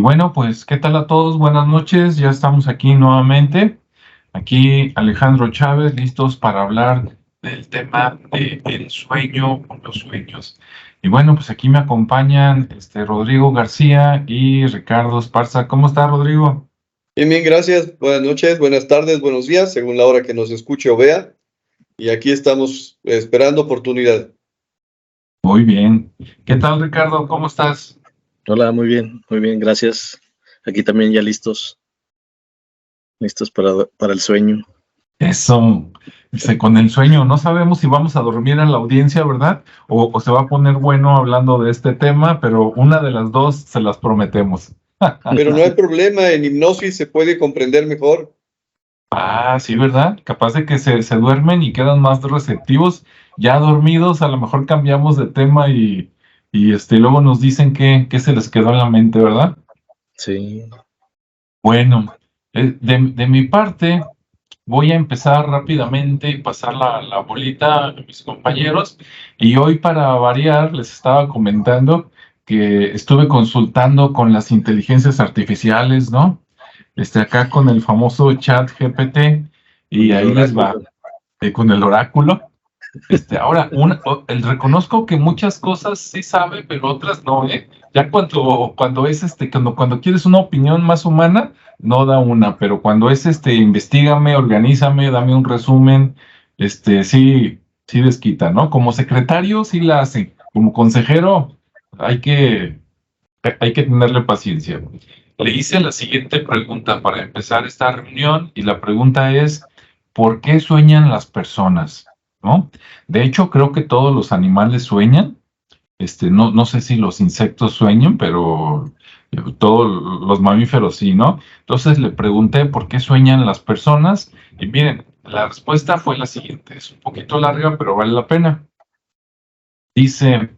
Bueno, pues, ¿qué tal a todos? Buenas noches, ya estamos aquí nuevamente. Aquí Alejandro Chávez, listos para hablar del tema del sueño o los sueños. Y bueno, pues aquí me acompañan Rodrigo García y Ricardo Esparza. ¿Cómo está, Rodrigo? Bien, bien, gracias. Buenas noches, buenas tardes, buenos días, según la hora que nos escuche o vea. Y aquí estamos esperando oportunidad. Muy bien. ¿Qué tal, Ricardo? ¿Cómo estás? Hola, muy bien, gracias. Aquí también ya listos para el sueño. Eso, con el sueño, no sabemos si vamos a dormir en la audiencia, ¿verdad? O se va a poner bueno hablando de este tema, pero una de las dos se las prometemos. Pero no hay problema, en hipnosis se puede comprender mejor. Ah, sí, ¿verdad? Capaz de que se duermen y quedan más receptivos. Ya dormidos, a lo mejor cambiamos de tema y luego nos dicen qué se les quedó en la mente, ¿verdad? Sí. Bueno, de mi parte, voy a empezar rápidamente y pasar la bolita a mis compañeros. Y hoy, para variar, les estaba comentando que estuve consultando con las inteligencias artificiales, ¿no? Acá con el famoso chat GPT, y Con el ahí les va, oráculo. con el oráculo. Ahora, reconozco que muchas cosas sí sabe, pero otras no, ¿eh? Ya cuando es cuando quieres una opinión más humana, no da una, pero cuando es investígame, organízame, dame un resumen, sí desquita, ¿no? Como secretario sí la hace, como consejero hay que, hay que tenerle paciencia. Le hice la siguiente pregunta para empezar esta reunión, y la pregunta es: ¿por qué sueñan las personas? ¿No? De hecho, creo que todos los animales sueñan. No sé si los insectos sueñan, pero todos los mamíferos sí, ¿no? Entonces le pregunté por qué sueñan las personas, y miren, la respuesta fue la siguiente. Es un poquito larga, pero vale la pena. Dice: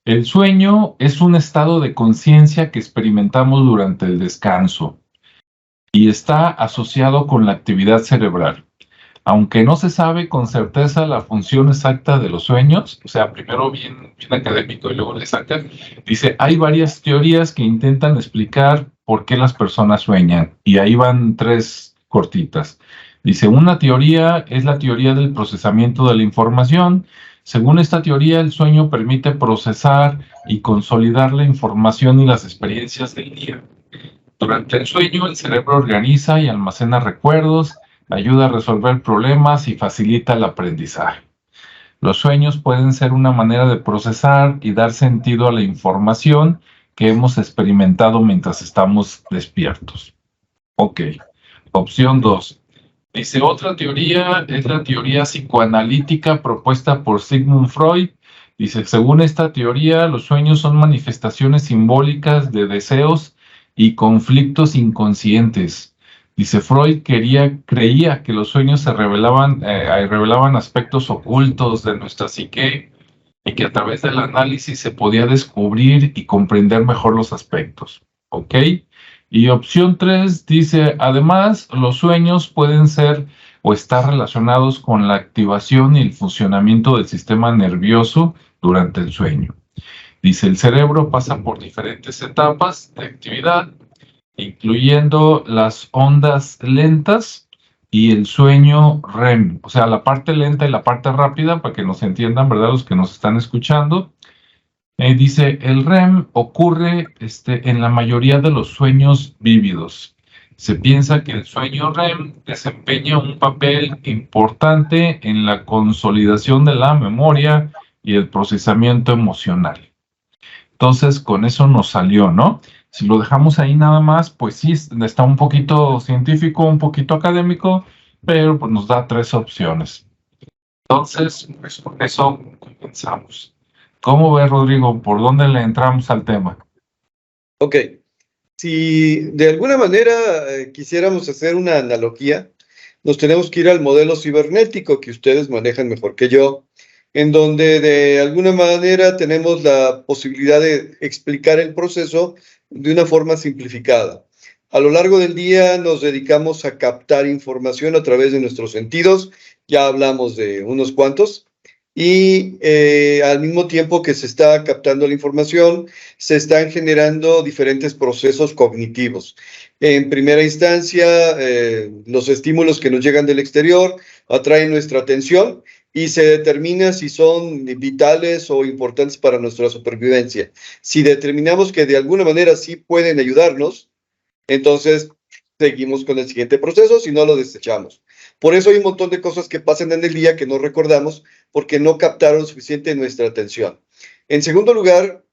el sueño es un estado de conciencia que experimentamos durante el descanso y está asociado con la actividad cerebral. Aunque no se sabe con certeza la función exacta de los sueños, o sea, primero bien académico y luego le sacan, dice, hay varias teorías que intentan explicar por qué las personas sueñan, y ahí van tres cortitas. Dice, una teoría es la teoría del procesamiento de la información. Según esta teoría, el sueño permite procesar y consolidar la información y las experiencias del día. Durante el sueño, el cerebro organiza y almacena recuerdos, ayuda a resolver problemas y facilita el aprendizaje. Los sueños pueden ser una manera de procesar y dar sentido a la información que hemos experimentado mientras estamos despiertos. Ok. Opción 2. Dice, otra teoría es la teoría psicoanalítica propuesta por Sigmund Freud. Dice, según esta teoría, los sueños son manifestaciones simbólicas de deseos y conflictos inconscientes. Dice, Freud creía que los sueños revelaban aspectos ocultos de nuestra psique, y que a través del análisis se podía descubrir y comprender mejor los aspectos. ¿Ok? Y opción 3 dice, además, los sueños pueden ser o estar relacionados con la activación y el funcionamiento del sistema nervioso durante el sueño. Dice, el cerebro pasa por diferentes etapas de actividad, incluyendo las ondas lentas y el sueño REM, o sea, la parte lenta y la parte rápida, para que nos entiendan, ¿verdad? Los que nos están escuchando. Dice, el REM ocurre en la mayoría de los sueños vívidos. Se piensa que el sueño REM desempeña un papel importante en la consolidación de la memoria y el procesamiento emocional. Entonces, con eso nos salió, ¿no? Si lo dejamos ahí nada más, pues sí, está un poquito científico, un poquito académico, pero pues nos da tres opciones. Entonces, pues con eso comenzamos. ¿Cómo ves, Rodrigo? ¿Por dónde le entramos al tema? Ok. Si de alguna manera quisiéramos hacer una analogía, nos tenemos que ir al modelo cibernético que ustedes manejan mejor que yo, en donde de alguna manera tenemos la posibilidad de explicar el proceso de una forma simplificada. A lo largo del día nos dedicamos a captar información a través de nuestros sentidos, ya hablamos de unos cuantos, y al mismo tiempo que se está captando la información, se están generando diferentes procesos cognitivos. En primera instancia, los estímulos que nos llegan del exterior atraen nuestra atención y se determina si son vitales o importantes para nuestra supervivencia. Si determinamos que de alguna manera sí pueden ayudarnos, entonces seguimos con el siguiente proceso, si no lo desechamos. Por eso hay un montón de cosas que pasan en el día que no recordamos porque no captaron suficiente nuestra atención. En segundo lugar,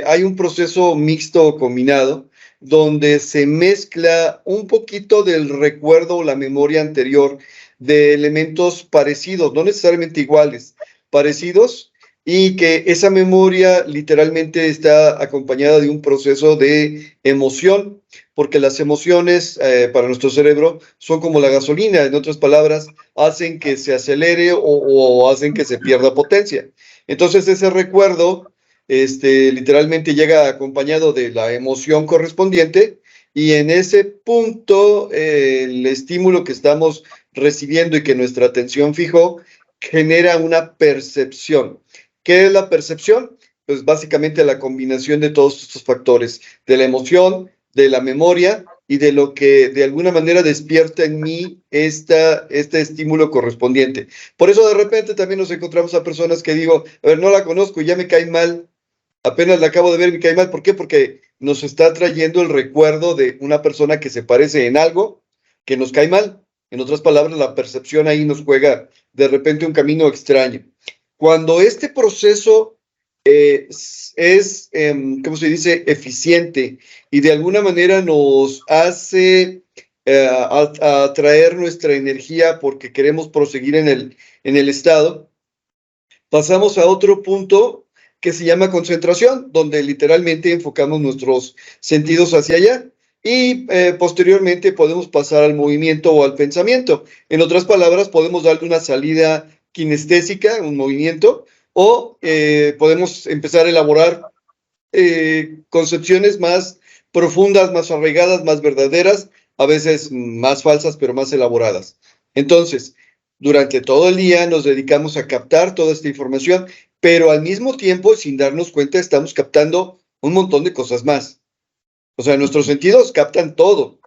hay un proceso mixto o combinado donde se mezcla un poquito del recuerdo o la memoria anterior de elementos parecidos, no necesariamente iguales, parecidos, y que esa memoria literalmente está acompañada de un proceso de emoción, porque las emociones para nuestro cerebro son como la gasolina, en otras palabras, hacen que se acelere o hacen que se pierda potencia. Entonces ese recuerdo literalmente llega acompañado de la emoción correspondiente y en ese punto el estímulo que estamos recibiendo y que nuestra atención fijó genera una percepción. ¿Qué es la percepción? Pues básicamente la combinación de todos estos factores, de la emoción, de la memoria y de lo que de alguna manera despierta en mí este estímulo correspondiente. Por eso de repente también nos encontramos a personas que digo, a ver, no la conozco y ya me cae mal, apenas la acabo de ver y me cae mal. ¿Por qué? Porque nos está trayendo el recuerdo de una persona que se parece en algo que nos cae mal. En otras palabras, la percepción ahí nos juega de repente un camino extraño. Cuando este proceso ¿cómo se dice?, eficiente y de alguna manera nos hace atraer nuestra energía porque queremos proseguir en el estado, pasamos a otro punto que se llama concentración, donde literalmente enfocamos nuestros sentidos hacia allá y posteriormente podemos pasar al movimiento o al pensamiento. En otras palabras, podemos darle una salida kinestésica, un movimiento, o podemos empezar a elaborar concepciones más profundas, más arraigadas, más verdaderas, a veces más falsas, pero más elaboradas. Entonces, durante todo el día nos dedicamos a captar toda esta información, pero al mismo tiempo, sin darnos cuenta, estamos captando un montón de cosas más. O sea, nuestros sentidos captan todo.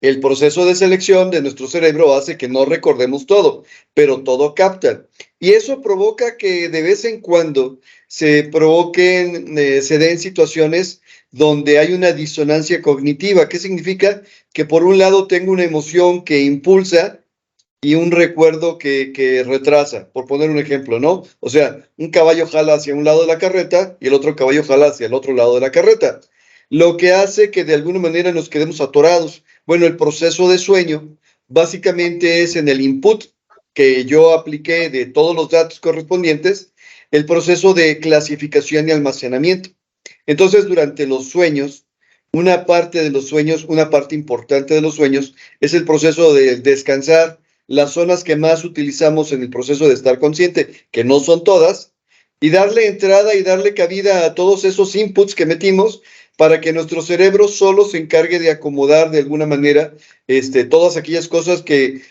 El proceso de selección de nuestro cerebro hace que no recordemos todo, pero todo capta. Y eso provoca que de vez en cuando se den situaciones donde hay una disonancia cognitiva. ¿Qué significa? Que por un lado tengo una emoción que impulsa y un recuerdo que retrasa, por poner un ejemplo, ¿no? O sea, un caballo jala hacia un lado de la carreta y el otro caballo jala hacia el otro lado de la carreta, lo que hace que de alguna manera nos quedemos atorados. Bueno, el proceso de sueño básicamente es en el input que yo apliqué de todos los datos correspondientes, el proceso de clasificación y almacenamiento. Entonces, durante los sueños, una parte importante de los sueños es el proceso de descansar, las zonas que más utilizamos en el proceso de estar consciente, que no son todas, y darle entrada y darle cabida a todos esos inputs que metimos para que nuestro cerebro solo se encargue de acomodar de alguna manera todas aquellas cosas que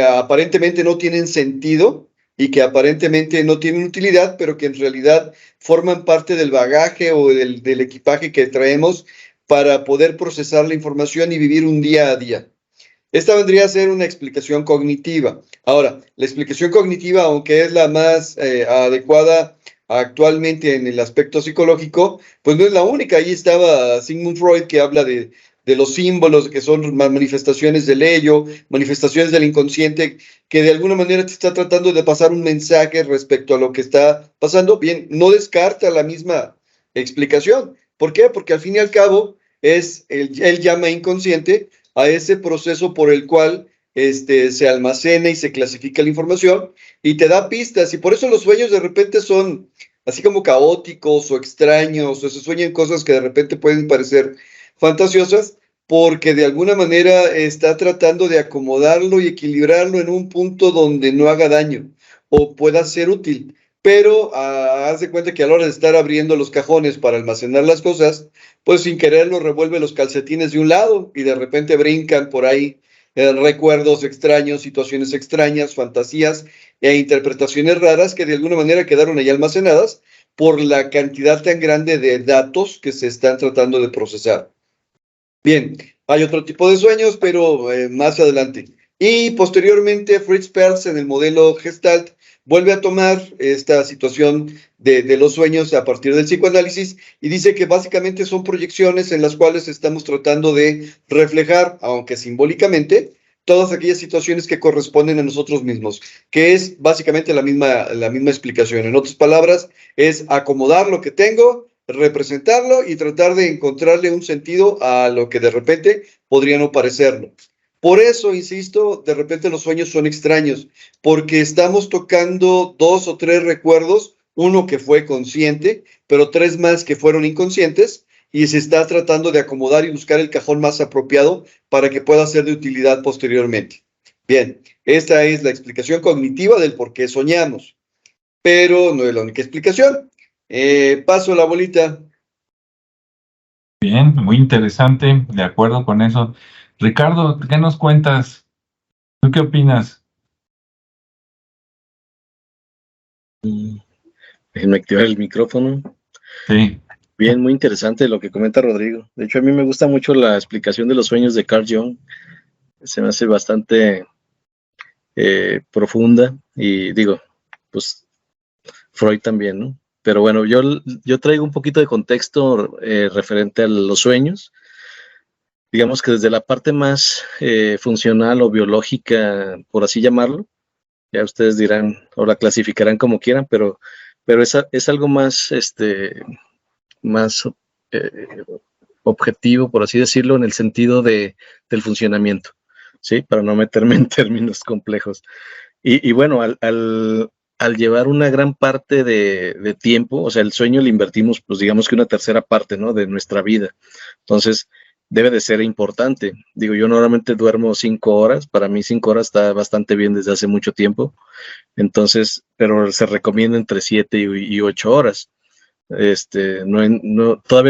aparentemente no tienen sentido y que aparentemente no tienen utilidad, pero que en realidad forman parte del bagaje o del equipaje que traemos para poder procesar la información y vivir un día a día. Esta vendría a ser una explicación cognitiva. Ahora, la explicación cognitiva, aunque es la más adecuada actualmente en el aspecto psicológico, pues no es la única. Ahí estaba Sigmund Freud, que habla de los símbolos, que son manifestaciones del ello, manifestaciones del inconsciente, que de alguna manera te está tratando de pasar un mensaje respecto a lo que está pasando. Bien, no descarta la misma explicación. ¿Por qué? Porque al fin y al cabo, él llama inconsciente a ese proceso por el cual se almacena y se clasifica la información y te da pistas, y por eso los sueños de repente son así como caóticos o extraños, o se sueñan cosas que de repente pueden parecer fantasiosas, porque de alguna manera está tratando de acomodarlo y equilibrarlo en un punto donde no haga daño o pueda ser útil. Pero haz de cuenta que a la hora de estar abriendo los cajones para almacenar las cosas, pues sin quererlo revuelve los calcetines de un lado y de repente brincan por ahí recuerdos extraños, situaciones extrañas, fantasías e interpretaciones raras que de alguna manera quedaron ahí almacenadas por la cantidad tan grande de datos que se están tratando de procesar. Bien, hay otro tipo de sueños, pero más adelante. Y posteriormente, Fritz Perls en el modelo Gestalt vuelve a tomar esta situación de los sueños a partir del psicoanálisis y dice que básicamente son proyecciones en las cuales estamos tratando de reflejar, aunque simbólicamente, todas aquellas situaciones que corresponden a nosotros mismos, que es básicamente la misma explicación. En otras palabras, es acomodar lo que tengo, representarlo y tratar de encontrarle un sentido a lo que de repente podría no parecerlo. Por eso, insisto, de repente los sueños son extraños, porque estamos tocando 2 o 3 recuerdos, uno que fue consciente, pero 3 más que fueron inconscientes, y se está tratando de acomodar y buscar el cajón más apropiado para que pueda ser de utilidad posteriormente. Bien, esta es la explicación cognitiva del por qué soñamos, pero no es la única explicación. Paso la bolita. Bien, muy interesante, de acuerdo con eso. Ricardo, ¿qué nos cuentas? ¿Tú qué opinas? Déjenme activar el micrófono. Sí. Bien, muy interesante lo que comenta Rodrigo. De hecho, a mí me gusta mucho la explicación de los sueños de Carl Jung. Se me hace bastante profunda y digo, pues Freud también, ¿no? Pero bueno, yo traigo un poquito de contexto referente a los sueños. Digamos que desde la parte más funcional o biológica, por así llamarlo, ya ustedes dirán o la clasificarán como quieran, pero es algo más, más objetivo, por así decirlo, en el sentido del funcionamiento, ¿sí? Para no meterme en términos complejos. Y bueno, al llevar una gran parte de tiempo, o sea, el sueño le invertimos, pues digamos que una tercera parte, ¿no? De nuestra vida. Entonces, debe de ser importante. Digo, yo normalmente duermo 5 horas, para mí 5 horas está bastante bien desde hace mucho tiempo. Entonces, pero se recomienda entre 7 y 8 horas. Todavía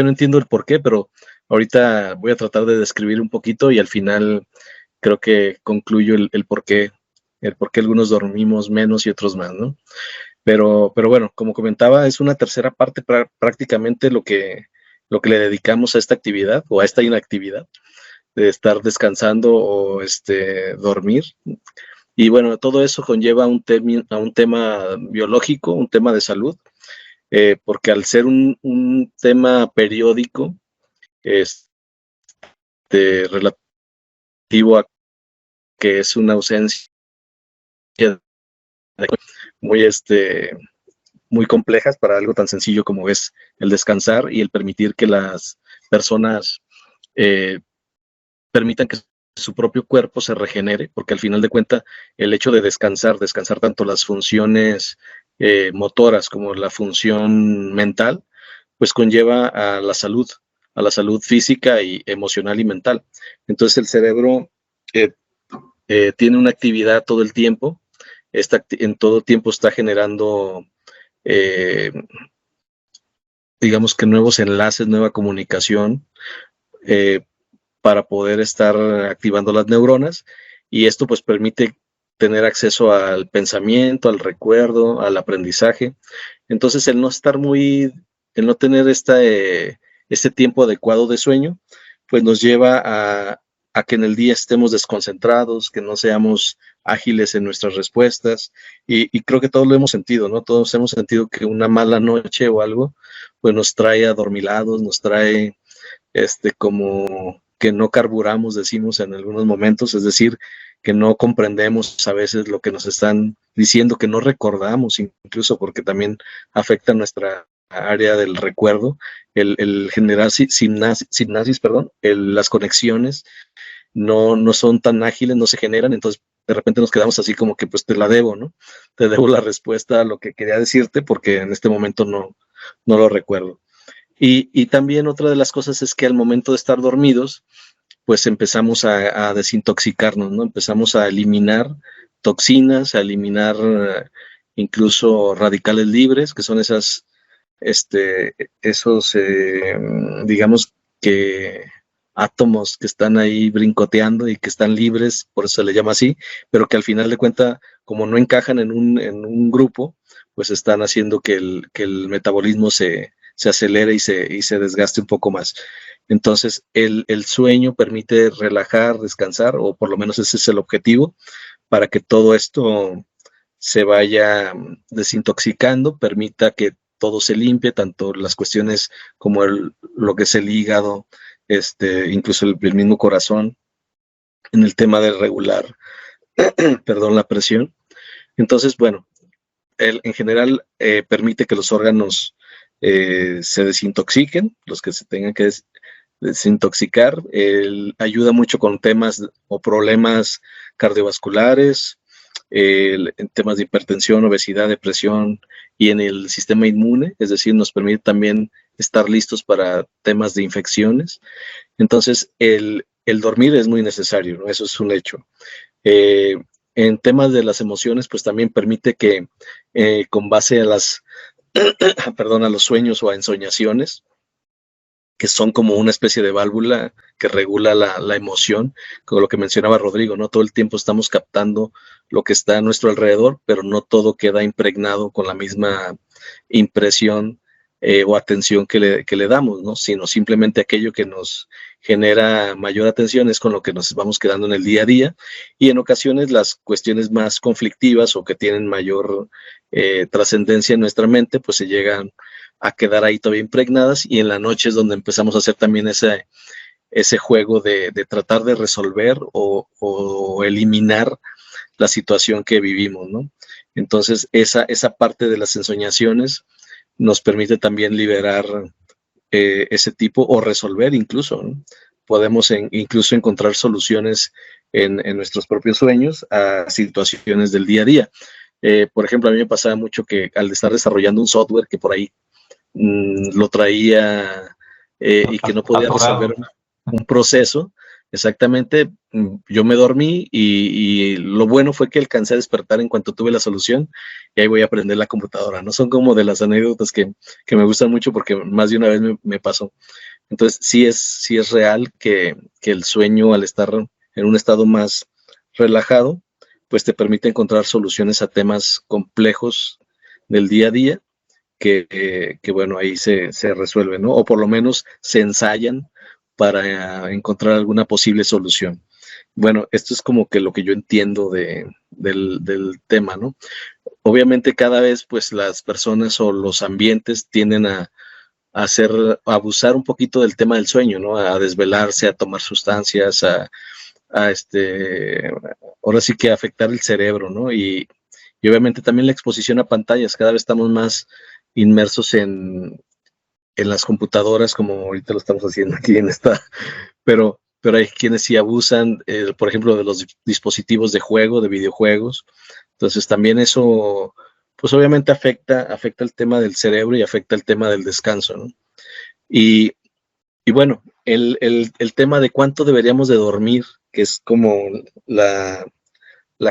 no entiendo el por qué, pero ahorita voy a tratar de describir un poquito y al final creo que concluyo el por qué algunos dormimos menos y otros más, ¿no? Pero bueno, como comentaba, es una tercera parte prácticamente lo que le dedicamos a esta actividad o a esta inactividad de estar descansando o dormir. Y bueno, todo eso conlleva a un tema biológico, un tema de salud, porque al ser un tema periódico, relativo a que es una ausencia muy, muy complejas para algo tan sencillo como es el descansar y el permitir que las personas permitan que su propio cuerpo se regenere, porque al final de cuentas el hecho de descansar tanto las funciones motoras como la función mental, pues conlleva a la salud física y emocional y mental. Entonces el cerebro tiene una actividad todo el tiempo, en todo tiempo está generando, digamos que nuevos enlaces, nueva comunicación, para poder estar activando las neuronas, y esto pues permite tener acceso al pensamiento, al recuerdo, al aprendizaje. Entonces el no tener este tiempo adecuado de sueño, pues nos lleva a que en el día estemos desconcentrados, que no seamos ágiles en nuestras respuestas, y creo que todos lo hemos sentido, ¿no? Todos hemos sentido que una mala noche o algo, pues nos trae adormilados, nos trae como que no carburamos, decimos en algunos momentos, es decir, que no comprendemos a veces lo que nos están diciendo, que no recordamos incluso, porque también afecta nuestra área del recuerdo, el generar sinapsis, las conexiones no son tan ágiles, no se generan, entonces de repente nos quedamos así como que pues te la debo, ¿no? Te debo la respuesta a lo que quería decirte porque en este momento no lo recuerdo. Y también otra de las cosas es que al momento de estar dormidos, pues empezamos a desintoxicarnos, ¿no? Empezamos a eliminar toxinas, a eliminar incluso radicales libres, que son esos, digamos que átomos que están ahí brincoteando y que están libres, por eso se le llama así, pero que al final de cuentas, como no encajan en un grupo, pues están haciendo que el metabolismo se acelere y se desgaste un poco más. Entonces, el sueño permite relajar, descansar, o por lo menos ese es el objetivo, para que todo esto se vaya desintoxicando, permita que todo se limpie, tanto las cuestiones como lo que es el hígado, incluso el mismo corazón, en el tema de regular, perdón, la presión. Entonces, bueno, en general permite que los órganos se desintoxiquen, los que se tengan que desintoxicar, ayuda mucho con temas o problemas cardiovasculares, en temas de hipertensión, obesidad, depresión y en el sistema inmune, es decir, nos permite también estar listos para temas de infecciones. Entonces, el dormir es muy necesario, ¿no? Eso es un hecho. En temas de las emociones, pues también permite que con base a a los sueños o a ensoñaciones, que son como una especie de válvula que regula la emoción, como lo que mencionaba Rodrigo, ¿no? Todo el tiempo estamos captando lo que está a nuestro alrededor, pero no todo queda impregnado con la misma impresión o atención que le damos, ¿no? Sino simplemente aquello que nos genera mayor atención es con lo que nos vamos quedando en el día a día, y en ocasiones las cuestiones más conflictivas o que tienen mayor trascendencia en nuestra mente, pues se llegan a quedar ahí todavía impregnadas, y en la noche es donde empezamos a hacer también ese juego de tratar de resolver o eliminar la situación que vivimos, ¿no? Entonces, esa parte de las ensoñaciones nos permite también liberar ese tipo o resolver incluso, ¿no? Podemos incluso encontrar soluciones en nuestros propios sueños a situaciones del día a día. Por ejemplo, a mí me pasaba mucho que al estar desarrollando un software que por ahí lo traía y que no podía resolver un proceso, exactamente, yo me dormí y lo bueno fue que alcancé a despertar en cuanto tuve la solución, y ahí voy a aprender la computadora, ¿no? Son como de las anécdotas que me gustan mucho porque más de una vez me pasó. Entonces, sí es real que el sueño, al estar en un estado más relajado, pues te permite encontrar soluciones a temas complejos del día a día, que bueno, ahí se resuelven, ¿no? O por lo menos se ensayan para encontrar alguna posible solución. Bueno, esto es como que lo que yo entiendo del tema, ¿no? Obviamente cada vez pues las personas o los ambientes tienden a abusar un poquito del tema del sueño, ¿no? A desvelarse, a tomar sustancias, ahora sí que afectar el cerebro, ¿no? Y obviamente también la exposición a pantallas, cada vez estamos más inmersos en las computadoras, como ahorita lo estamos haciendo aquí en pero hay quienes sí abusan, por ejemplo, de los dispositivos de juego, de videojuegos. Entonces también eso, pues obviamente afecta el tema del cerebro y afecta el tema del descanso, ¿no? Y bueno, el tema de cuánto deberíamos de dormir, que es como la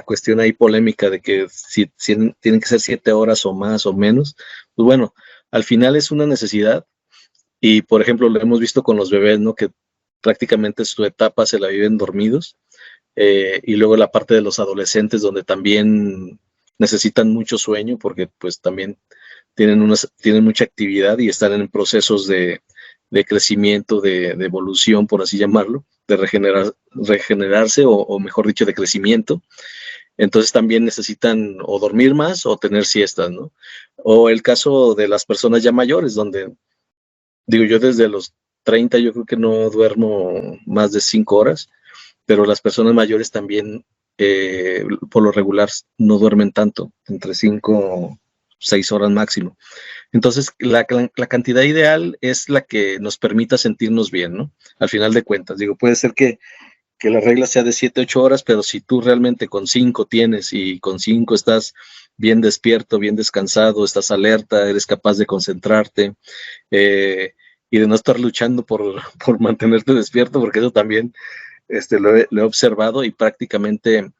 cuestión ahí polémica de que si tienen que ser 7 horas o más o menos, pues bueno, al final es una necesidad, y por ejemplo lo hemos visto con los bebés, ¿no? Que prácticamente su etapa se la viven dormidos, y luego la parte de los adolescentes donde también necesitan mucho sueño porque pues también tienen mucha actividad y están en procesos de crecimiento, de evolución, por así llamarlo, de regenerarse o mejor dicho, de crecimiento. Entonces también necesitan o dormir más o tener siestas, ¿no? O el caso de las personas ya mayores, donde, digo, yo desde los 30 yo creo que no duermo más de 5 horas, pero las personas mayores también, por lo regular, no duermen tanto, entre 5 o 6 horas máximo. Entonces, la cantidad ideal es la que nos permita sentirnos bien, ¿no? Al final de cuentas, digo, puede ser que la regla sea de 7, 8 horas, pero si tú realmente con 5 tienes y con 5 estás bien despierto, bien descansado, estás alerta, eres capaz de concentrarte y de no estar luchando por mantenerte despierto, porque eso también lo he observado, y prácticamente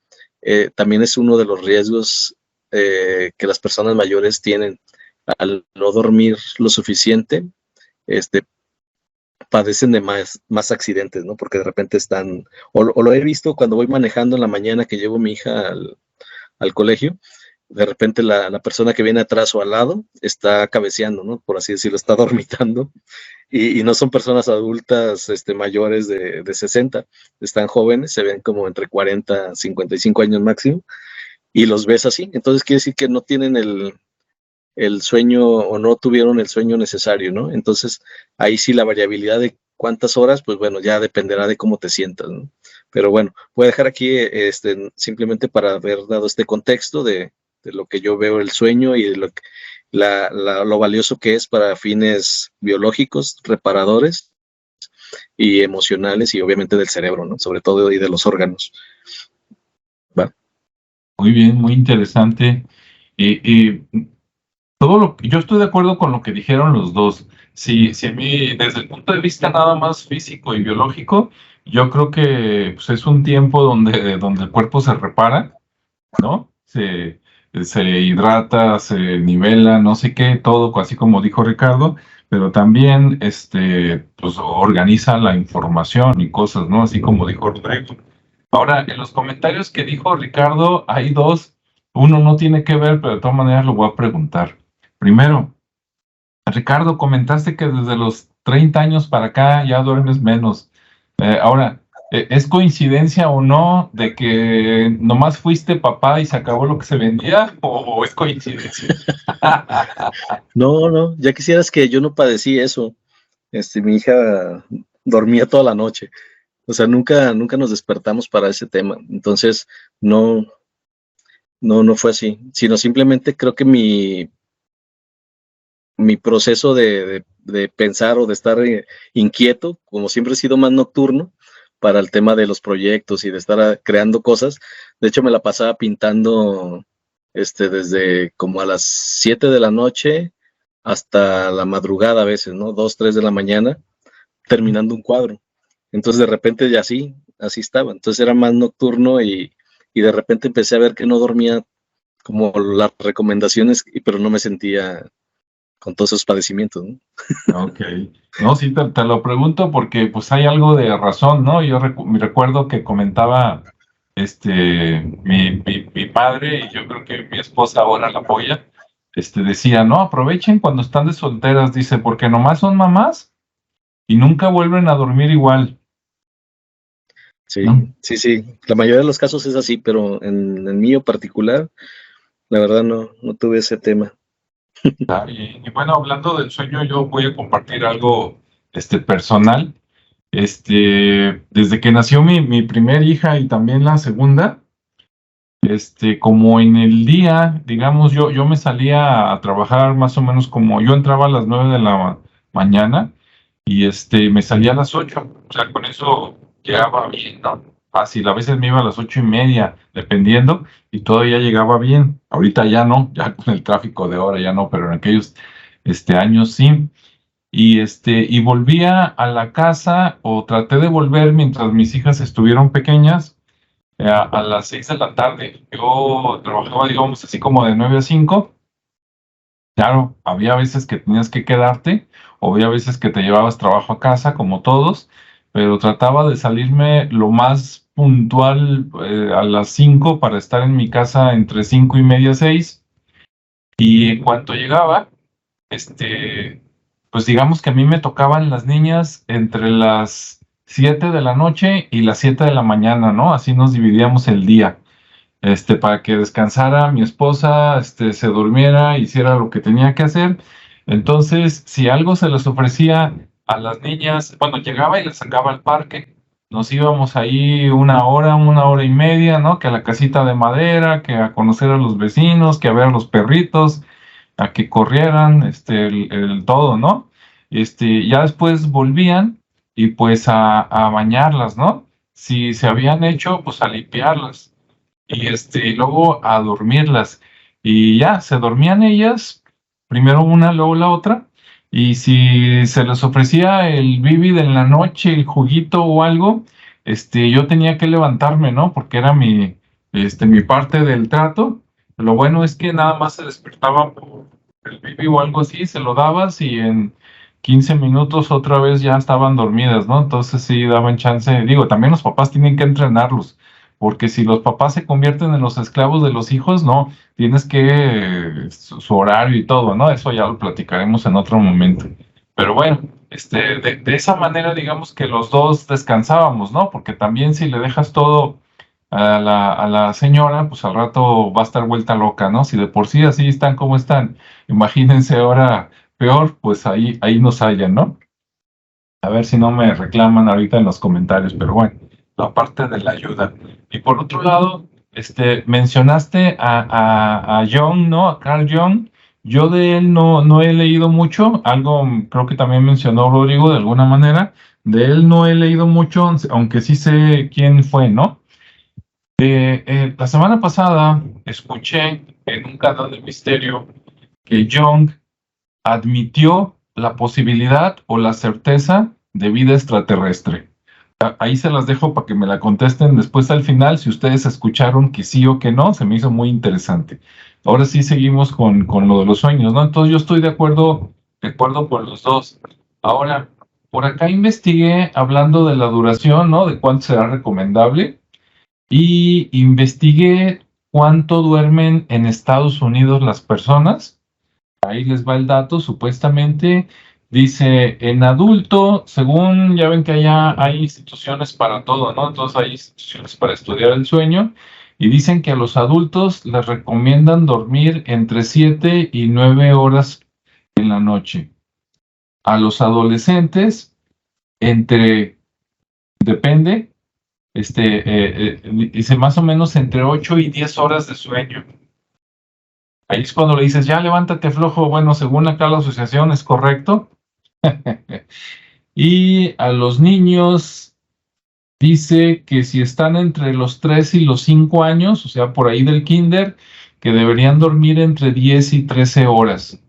también es uno de los riesgos que las personas mayores tienen al no dormir lo suficiente, padecen de más accidentes, ¿no? Porque de repente están, o lo he visto cuando voy manejando en la mañana que llevo a mi hija al colegio, de repente la persona que viene atrás o al lado está cabeceando, ¿no? Por así decirlo, está dormitando, y no son personas adultas mayores de 60, están jóvenes, se ven como entre 40 55 años máximo, y los ves así. Entonces quiere decir que no tienen el sueño o no tuvieron el sueño necesario, ¿no? Entonces ahí sí la variabilidad de cuántas horas, pues bueno, ya dependerá de cómo te sientas, ¿no? Pero bueno, voy a dejar aquí simplemente para haber dado este contexto de lo que yo veo el sueño y de lo valioso que es para fines biológicos, reparadores y emocionales, y obviamente del cerebro, ¿no? Sobre todo, y de los órganos. ¿Va? Muy bien, muy interesante. Yo estoy de acuerdo con lo que dijeron los dos. Si a mí, desde el punto de vista nada más físico y biológico, yo creo que pues, es un tiempo donde el cuerpo se repara, ¿no? Se hidrata, se nivela, no sé qué, todo, así como dijo Ricardo, pero también pues, organiza la información y cosas, ¿no? Así como dijo Rodrigo. Ahora, en los comentarios que dijo Ricardo, hay dos. Uno no tiene que ver, pero de todas maneras lo voy a preguntar. Primero, Ricardo, comentaste que desde los 30 años para acá ya duermes menos. Ahora, ¿es coincidencia o no de que nomás fuiste papá y se acabó lo que se vendía? ¿O es coincidencia? No, ya quisieras que yo no padecí eso. Mi hija dormía toda la noche. O sea, nunca nos despertamos para ese tema. Entonces, no fue así. Sino simplemente creo que mi proceso de pensar o de estar inquieto, como siempre he sido más nocturno, para el tema de los proyectos y de estar creando cosas. De hecho, me la pasaba pintando desde como a las 7 de la noche hasta la madrugada a veces, ¿no? 2, 3 de la mañana, terminando un cuadro. Entonces de repente ya así estaba. Entonces era más nocturno, y de repente empecé a ver que no dormía como las recomendaciones, pero no me sentía con todos esos padecimientos, ¿no? Ok. No, sí, te lo pregunto porque pues hay algo de razón, ¿no? Yo me recuerdo que comentaba mi padre, y yo creo que mi esposa ahora la apoya, decía, no, aprovechen cuando están de solteras, dice, porque nomás son mamás y nunca vuelven a dormir igual. Sí, ¿No? sí. La mayoría de los casos es así, pero en el mío particular, la verdad no tuve ese tema. Y bueno, hablando del sueño, yo voy a compartir algo personal. Desde que nació mi primer hija y también la segunda, como en el día, digamos, yo me salía a trabajar más o menos como yo entraba a las 9 de la mañana y me salía a las 8. O sea, con eso llegaba bien, ¿no? Fácil, a veces me iba a las 8:30, dependiendo, y todavía llegaba bien. Ahorita ya no, ya con el tráfico de ahora ya no, pero en aquellos años sí. Y volvía a la casa, o traté de volver mientras mis hijas estuvieron pequeñas, a las 6 de la tarde. Yo trabajaba, digamos, así como de 9 a 5. Claro, había veces que tenías que quedarte, o había veces que te llevabas trabajo a casa, como todos, pero trataba de salirme lo más puntual a las 5 para estar en mi casa entre 5:30 y 6. Y en cuanto llegaba, pues digamos que a mí me tocaban las niñas entre las 7 de la noche y las 7 de la mañana, ¿no? Así nos dividíamos el día, para que descansara mi esposa, se durmiera, hiciera lo que tenía que hacer. Entonces, si algo se les ofrecía a las niñas, bueno, llegaba y las sacaba al parque. Nos íbamos ahí 1 hora, 1 hora y media, ¿no? Que a la casita de madera, que a conocer a los vecinos, que a ver a los perritos, a que corrieran, el todo, ¿no? Ya después volvían y pues a bañarlas, ¿no? Si se habían hecho, pues a limpiarlas y luego a dormirlas. Y ya, se dormían ellas, primero una, luego la otra, y si se les ofrecía el Vivid en la noche, el juguito o algo, yo tenía que levantarme, ¿no? Porque era mi parte del trato. Lo bueno es que nada más se despertaban por el Vivid o algo así, se lo dabas y en 15 minutos otra vez ya estaban dormidas, ¿no? Entonces sí daban chance. Digo, también los papás tienen que entrenarlos, porque si los papás se convierten en los esclavos de los hijos, no, tienes que su horario y todo, ¿no? Eso ya lo platicaremos en otro momento. Pero bueno, de esa manera digamos que los dos descansábamos, ¿no? Porque también si le dejas todo a la señora, pues al rato va a estar vuelta loca, ¿no? Si de por sí así están como están, imagínense ahora peor, pues ahí nos hallan, ¿no? A ver si no me reclaman ahorita en los comentarios, pero bueno, la parte de la ayuda. Y por otro lado, mencionaste a Jung, ¿no? A Carl Jung. Yo de él no he leído mucho, algo creo que también mencionó Rodrigo de alguna manera. De él no he leído mucho, aunque sí sé quién fue, ¿no? La semana pasada escuché en un canal de misterio que Jung admitió la posibilidad o la certeza de vida extraterrestre. Ahí se las dejo para que me la contesten después al final, si ustedes escucharon que sí o que no, se me hizo muy interesante. Ahora sí seguimos con lo de los sueños, ¿no? Entonces yo estoy de acuerdo con los dos. Ahora, por acá investigué hablando de la duración, ¿no? De cuánto será recomendable y investigué cuánto duermen en Estados Unidos las personas. Ahí les va el dato, supuestamente dice en adulto, según ya ven que allá hay instituciones para todo, ¿no? Entonces hay instituciones para estudiar el sueño y dicen que a los adultos les recomiendan dormir entre 7 y 9 horas en la noche. A los adolescentes, depende, dice más o menos entre 8 y 10 horas de sueño. Ahí es cuando le dices, ya levántate flojo. Bueno, según acá la asociación es correcto. Y a los niños dice que si están entre los 3 y los 5 años, o sea, por ahí del kinder, que deberían dormir entre 10 y 13 horas.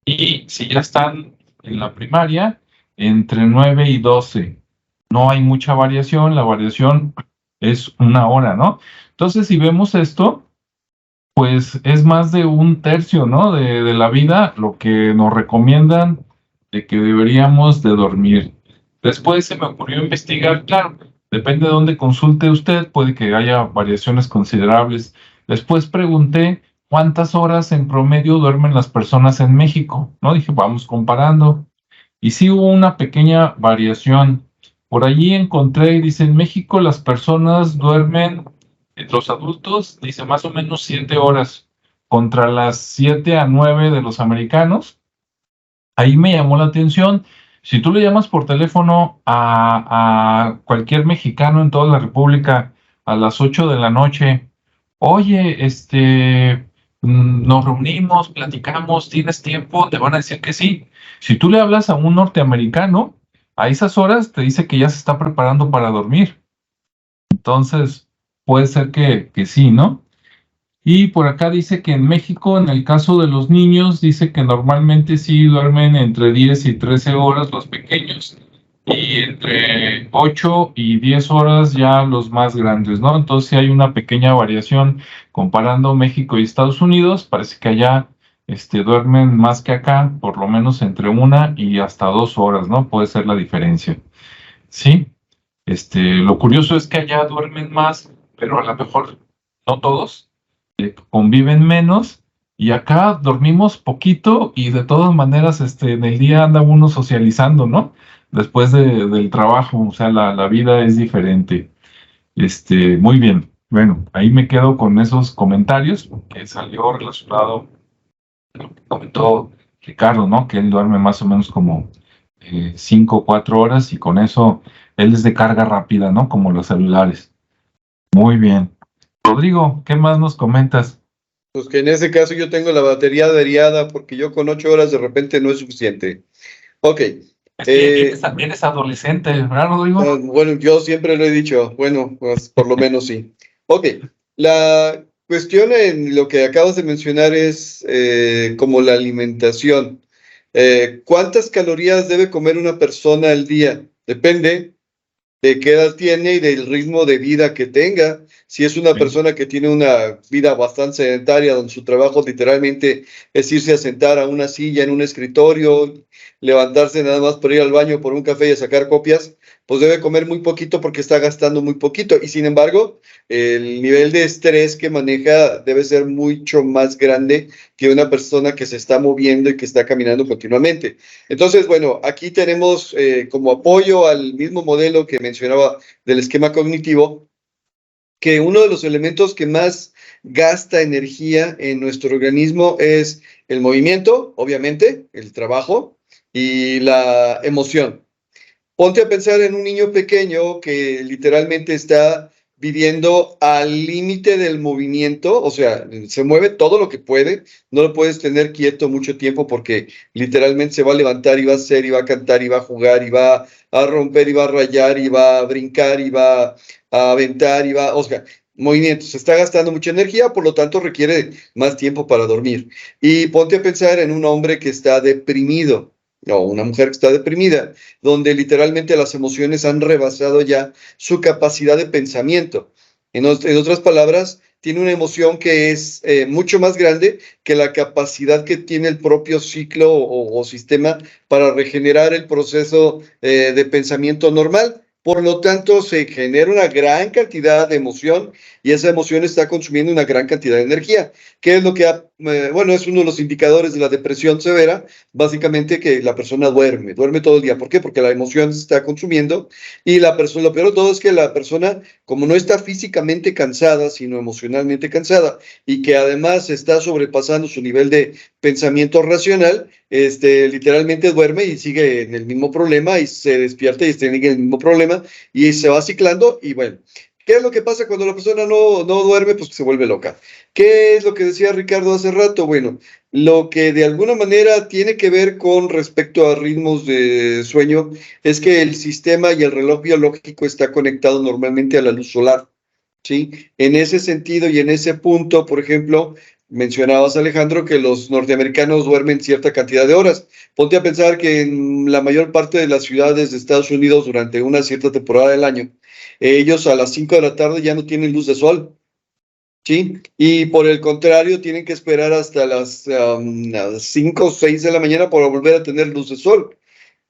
Y si ya están en la primaria, entre 9 y 12. No hay mucha variación, la variación es 1 hora, ¿no? Entonces, si vemos esto, pues es más de 1/3, ¿no? De la vida lo que nos recomiendan de que deberíamos de dormir. Después se me ocurrió investigar, claro, depende de dónde consulte usted, puede que haya variaciones considerables. Después pregunté cuántas horas en promedio duermen las personas en México, ¿no? Dije, vamos comparando. Y sí hubo una pequeña variación. Por allí encontré, dice, en México las personas duermen, los adultos, dice, más o menos 7 horas contra las 7 a 9 de los americanos. Ahí me llamó la atención. Si tú le llamas por teléfono a cualquier mexicano en toda la República a las 8 de la noche, oye, nos reunimos, platicamos, ¿tienes tiempo? Te van a decir que sí. Si tú le hablas a un norteamericano, a esas horas te dice que ya se está preparando para dormir. Entonces, puede ser que sí, ¿no? Y por acá dice que en México, en el caso de los niños, dice que normalmente sí duermen entre 10 y 13 horas los pequeños y entre 8 y 10 horas ya los más grandes, ¿no? Entonces sí hay una pequeña variación comparando México y Estados Unidos. Parece que allá duermen más que acá, por lo menos entre 1 y hasta 2 horas, ¿no? Puede ser la diferencia. Sí, lo curioso es que allá duermen más, pero a lo mejor no todos conviven menos y acá dormimos poquito y de todas maneras en el día anda uno socializando, ¿no? Después del trabajo, o sea, la vida es diferente. Muy bien. Bueno, ahí me quedo con esos comentarios que salió relacionado a lo que comentó Ricardo, ¿no? Que él duerme más o menos como 5 o 4 horas y con eso él es de carga rápida, ¿no? Como los celulares. Muy bien. Rodrigo, ¿qué más nos comentas? Pues que en ese caso yo tengo la batería averiada porque yo con 8 horas de repente no es suficiente. Ok. Es que también es adolescente, ¿verdad, Rodrigo? Bueno, yo siempre lo he dicho. Bueno, pues por lo menos sí. Ok. La cuestión en lo que acabas de mencionar es como la alimentación. ¿Cuántas calorías debe comer una persona al día? Depende de qué edad tiene y del ritmo de vida que tenga. Si es una Sí. persona que tiene una vida bastante sedentaria, donde su trabajo literalmente es irse a sentar a una silla en un escritorio, levantarse nada más para ir al baño por un café y a sacar copias, pues debe comer muy poquito porque está gastando muy poquito. Y sin embargo, el nivel de estrés que maneja debe ser mucho más grande que una persona que se está moviendo y que está caminando continuamente. Entonces, bueno, aquí tenemos como apoyo al mismo modelo que mencionaba del esquema cognitivo, que uno de los elementos que más gasta energía en nuestro organismo es el movimiento, obviamente, el trabajo y la emoción. Ponte a pensar en un niño pequeño que literalmente está viviendo al límite del movimiento, o sea, se mueve todo lo que puede, no lo puedes tener quieto mucho tiempo porque literalmente se va a levantar y va a hacer y va a cantar y va a jugar y va a romper y va a rayar y va a brincar y va a aventar y va, o sea, movimiento, se está gastando mucha energía, por lo tanto requiere más tiempo para dormir. Y ponte a pensar en un hombre que está deprimido, o una mujer que está deprimida, donde literalmente las emociones han rebasado ya su capacidad de pensamiento. En otras palabras, tiene una emoción que es mucho más grande que la capacidad que tiene el propio ciclo o sistema para regenerar el proceso de pensamiento normal. Por lo tanto, se genera una gran cantidad de emoción y esa emoción está consumiendo una gran cantidad de energía. ¿Qué es lo que bueno, es uno de los indicadores de la depresión severa? Básicamente que la persona duerme todo el día. ¿Por qué? Porque la emoción se está consumiendo y la persona, lo peor de todo es que la persona, como no está físicamente cansada, sino emocionalmente cansada y que además está sobrepasando su nivel de pensamiento racional, literalmente duerme y sigue en el mismo problema y se despierta y está en el mismo problema y se va ciclando y bueno. ¿Qué es lo que pasa cuando la persona no duerme? Pues se vuelve loca. ¿Qué es lo que decía Ricardo hace rato? Bueno, lo que de alguna manera tiene que ver con respecto a ritmos de sueño es que el sistema y el reloj biológico está conectado normalmente a la luz solar, ¿sí? En ese sentido y en ese punto, por ejemplo, mencionabas, Alejandro, que los norteamericanos duermen cierta cantidad de horas. Ponte a pensar que en la mayor parte de las ciudades de Estados Unidos durante una cierta temporada del año, ellos a las 5 de la tarde ya no tienen luz de sol. Sí, y por el contrario, tienen que esperar hasta las 5 o 6 de la mañana para volver a tener luz de sol.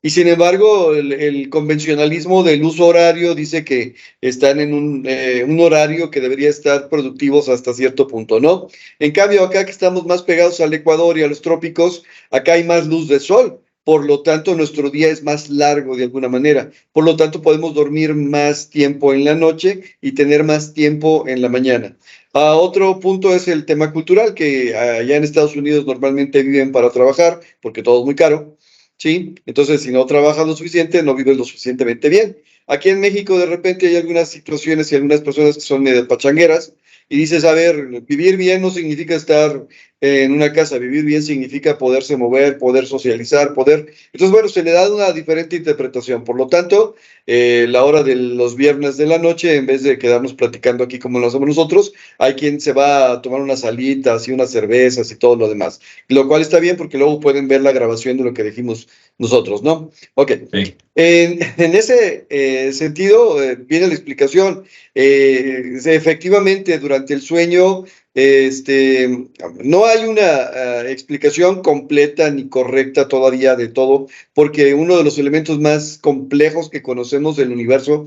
Y sin embargo, el convencionalismo del uso horario dice que están en un horario que debería estar productivos hasta cierto punto, ¿no? En cambio, acá que estamos más pegados al Ecuador y a los trópicos, acá hay más luz de sol. Por lo tanto, nuestro día es más largo de alguna manera. Por lo tanto, podemos dormir más tiempo en la noche y tener más tiempo en la mañana. Otro punto es el tema cultural, que allá en Estados Unidos normalmente viven para trabajar, porque todo es muy caro. ¿Sí? Entonces, si no trabajas lo suficiente, no vives lo suficientemente bien. Aquí en México, de repente, hay algunas situaciones y algunas personas que son medio pachangueras y dices, a ver, vivir bien no significa estar en una casa, vivir bien significa poderse mover, poder socializar, poder... Entonces, bueno, se le da una diferente interpretación. Por lo tanto, la hora de los viernes de la noche, en vez de quedarnos platicando aquí como lo hacemos nosotros, hay quien se va a tomar unas salitas y unas cervezas y todo lo demás. Lo cual está bien porque luego pueden ver la grabación de lo que dijimos nosotros, ¿no? Ok. Sí. En ese sentido, viene la explicación. Efectivamente, durante el sueño, no hay una explicación completa ni correcta todavía de todo, porque uno de los elementos más complejos que conocemos del universo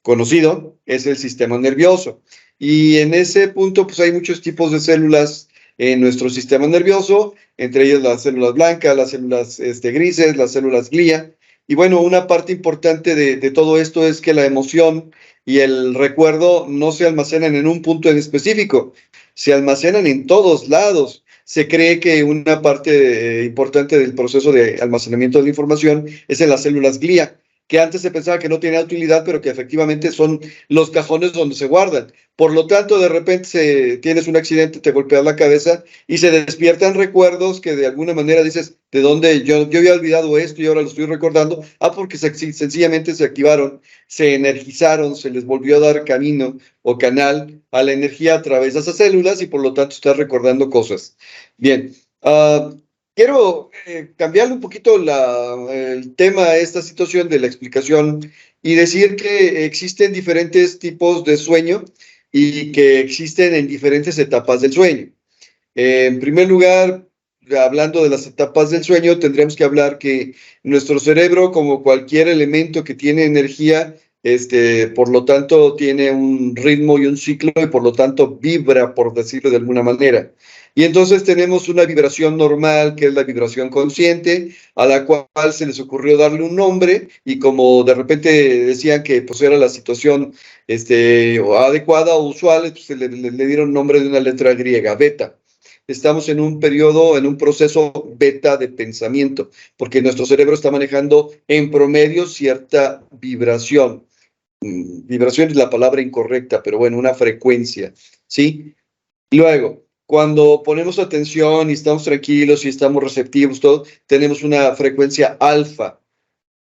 conocido es el sistema nervioso. Y en ese punto, pues hay muchos tipos de células en nuestro sistema nervioso, entre ellas las células blancas, las células grises, las células glía. Y bueno, una parte importante de todo esto es que la emoción y el recuerdo no se almacenan en un punto en específico, se almacenan en todos lados. Se cree que una parte importante del proceso de almacenamiento de la información es en las células glía, que antes se pensaba que no tenía utilidad, pero que efectivamente son los cajones donde se guardan. Por lo tanto, de repente tienes un accidente, te golpeas la cabeza y se despiertan recuerdos que de alguna manera dices, ¿de dónde? Yo había olvidado esto y ahora lo estoy recordando. Porque sencillamente se activaron, se energizaron, se les volvió a dar camino o canal a la energía a través de esas células y por lo tanto estás recordando cosas. Bien. quiero cambiarle un poquito el tema a esta situación de la explicación y decir que existen diferentes tipos de sueño y que existen en diferentes etapas del sueño. En primer lugar, hablando de las etapas del sueño, tendríamos que hablar que nuestro cerebro, como cualquier elemento que tiene energía, por lo tanto, tiene un ritmo y un ciclo y por lo tanto vibra, por decirlo de alguna manera. Y entonces tenemos una vibración normal, que es la vibración consciente, a la cual se les ocurrió darle un nombre y como de repente decían que pues era la situación adecuada o usual, pues le dieron nombre de una letra griega, beta. Estamos en un periodo, en un proceso beta de pensamiento, porque nuestro cerebro está manejando en promedio cierta vibración. Vibración es la palabra incorrecta, pero bueno, una frecuencia, ¿sí? Luego, cuando ponemos atención y estamos tranquilos y estamos receptivos, todo, tenemos una frecuencia alfa,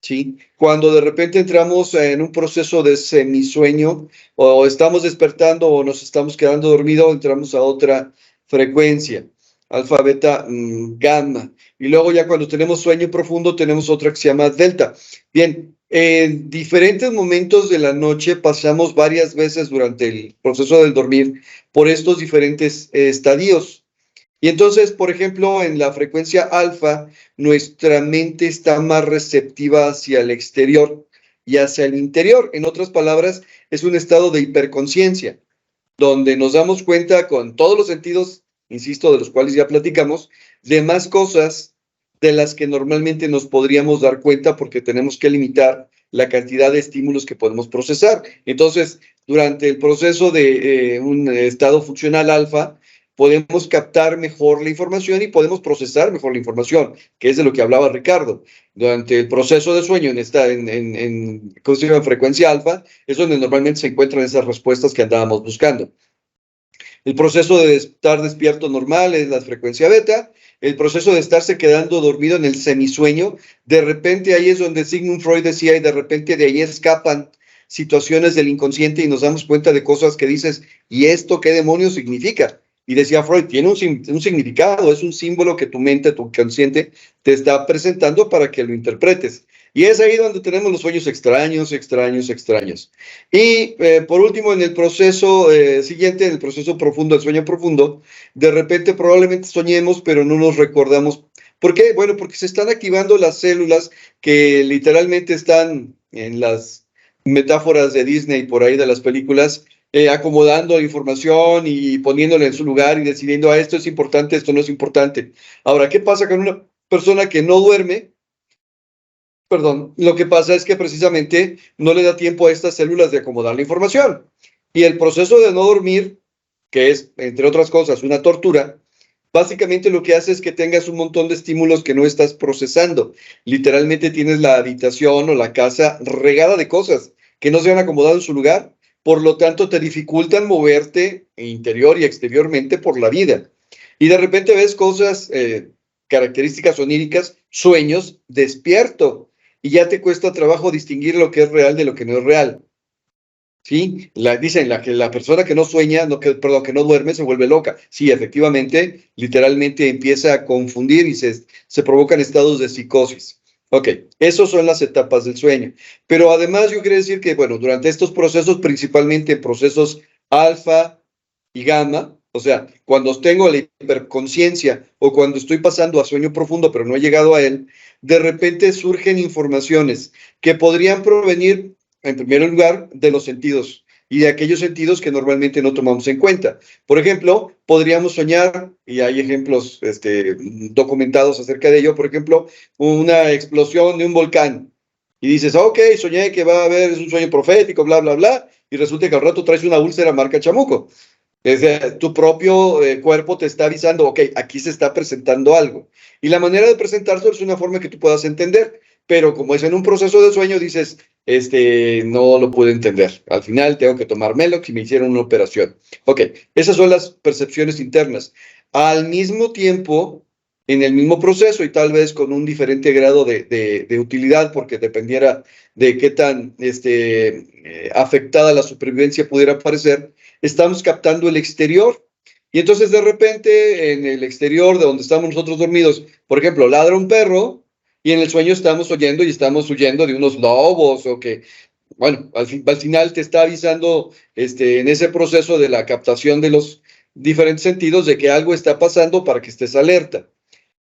¿sí? Cuando de repente entramos en un proceso de semisueño o estamos despertando o nos estamos quedando dormidos, entramos a otra frecuencia, alfa, beta, gamma. Y luego ya cuando tenemos sueño profundo tenemos otra que se llama delta. Bien, en diferentes momentos de la noche pasamos varias veces durante el proceso del dormir por estos diferentes estadios. Y entonces, por ejemplo, en la frecuencia alfa, nuestra mente está más receptiva hacia el exterior y hacia el interior. En otras palabras, es un estado de hiperconciencia, donde nos damos cuenta con todos los sentidos, insisto, de los cuales ya platicamos, de más cosas de las que normalmente nos podríamos dar cuenta porque tenemos que limitar la cantidad de estímulos que podemos procesar. Entonces, durante el proceso de un estado funcional alfa, podemos captar mejor la información y podemos procesar mejor la información, que es de lo que hablaba Ricardo. Durante el proceso de sueño ¿cómo se llama? Frecuencia alfa, es donde normalmente se encuentran esas respuestas que andábamos buscando. El proceso de estar despierto normal es la frecuencia beta. El proceso de estarse quedando dormido en el semisueño, de repente ahí es donde Sigmund Freud decía, y de repente de ahí escapan situaciones del inconsciente y nos damos cuenta de cosas que dices, ¿y esto qué demonios significa? Y decía Freud, tiene un significado, es un símbolo que tu mente, tu consciente, te está presentando para que lo interpretes. Y es ahí donde tenemos los sueños extraños. Y por último, en el proceso siguiente, en el proceso profundo, el sueño profundo, de repente probablemente soñemos, pero no nos recordamos. ¿Por qué? Bueno, porque se están activando las células que literalmente están en las metáforas de Disney, por ahí de las películas, acomodando la información y poniéndola en su lugar y decidiendo, esto es importante, esto no es importante. Ahora, ¿qué pasa con una persona que no duerme? Perdón, lo que pasa es que precisamente no le da tiempo a estas células de acomodar la información. Y el proceso de no dormir, que es, entre otras cosas, una tortura, básicamente lo que hace es que tengas un montón de estímulos que no estás procesando. Literalmente tienes la habitación o la casa regada de cosas que no se han acomodado en su lugar, por lo tanto te dificultan moverte interior y exteriormente por la vida. Y de repente ves cosas, características oníricas, sueños, despierto, y ya te cuesta trabajo distinguir lo que es real de lo que no es real. ¿Sí? Dicen que la persona que no sueña, que no duerme, se vuelve loca. Sí, efectivamente, literalmente empieza a confundir y se provocan estados de psicosis. Ok, esas son las etapas del sueño. Pero además yo quiero decir que, bueno, durante estos procesos, principalmente procesos alfa y gamma, o sea, cuando tengo la hiperconciencia o cuando estoy pasando a sueño profundo pero no he llegado a él, de repente surgen informaciones que podrían provenir, en primer lugar, de los sentidos y de aquellos sentidos que normalmente no tomamos en cuenta. Por ejemplo, podríamos soñar, y hay ejemplos documentados acerca de ello, por ejemplo, una explosión de un volcán. Y dices, ok, soñé que va a haber, es un sueño profético, bla, bla, bla, y resulta que al rato traes una úlcera marca chamuco. Es decir, tu propio cuerpo te está avisando, ok, aquí se está presentando algo. Y la manera de presentarlo es una forma que tú puedas entender, pero como es en un proceso de sueño, dices, no lo pude entender. Al final tengo que tomar Melox y me hicieron una operación. Ok, esas son las percepciones internas. Al mismo tiempo, en el mismo proceso y tal vez con un diferente grado de utilidad, porque dependiera de qué tan afectada la supervivencia pudiera parecer, estamos captando el exterior. Y entonces de repente en el exterior de donde estamos nosotros dormidos, por ejemplo, ladra un perro y en el sueño estamos oyendo y estamos huyendo de unos lobos o que, bueno, al final te está avisando en ese proceso de la captación de los diferentes sentidos de que algo está pasando para que estés alerta.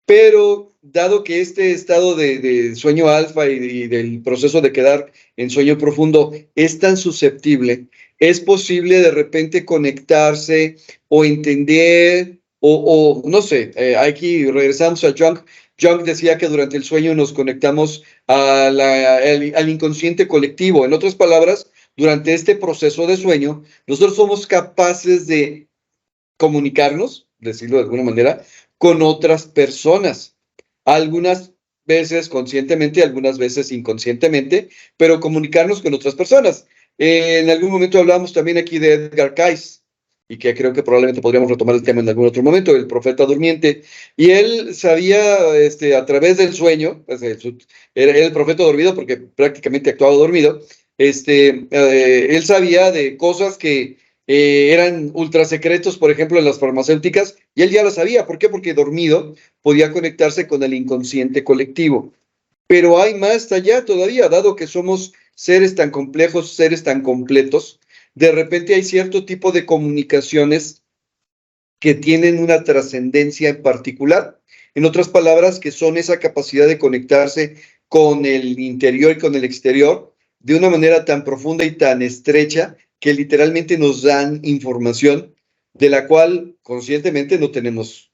Pero dado que este estado de sueño alfa y del proceso de quedar en sueño profundo es tan susceptible, es posible de repente conectarse o entender, o no sé, aquí regresamos a Jung. Jung decía que durante el sueño nos conectamos al inconsciente colectivo. En otras palabras, durante este proceso de sueño, nosotros somos capaces de comunicarnos, decirlo de alguna manera, con otras personas. Algunas veces conscientemente, algunas veces inconscientemente, pero comunicarnos con otras personas. En algún momento hablamos también aquí de Edgar Cayce, y que creo que probablemente podríamos retomar el tema en algún otro momento, el profeta durmiente, y él sabía a través del sueño, pues, era el profeta dormido porque prácticamente actuaba dormido, él sabía de cosas que eran ultra secretos, por ejemplo, en las farmacéuticas, y él ya lo sabía. ¿Por qué? Porque dormido podía conectarse con el inconsciente colectivo. Pero hay más allá todavía, dado que somos seres tan complejos, seres tan completos, de repente hay cierto tipo de comunicaciones que tienen una trascendencia en particular. En otras palabras, que son esa capacidad de conectarse con el interior y con el exterior de una manera tan profunda y tan estrecha que literalmente nos dan información de la cual conscientemente no tenemos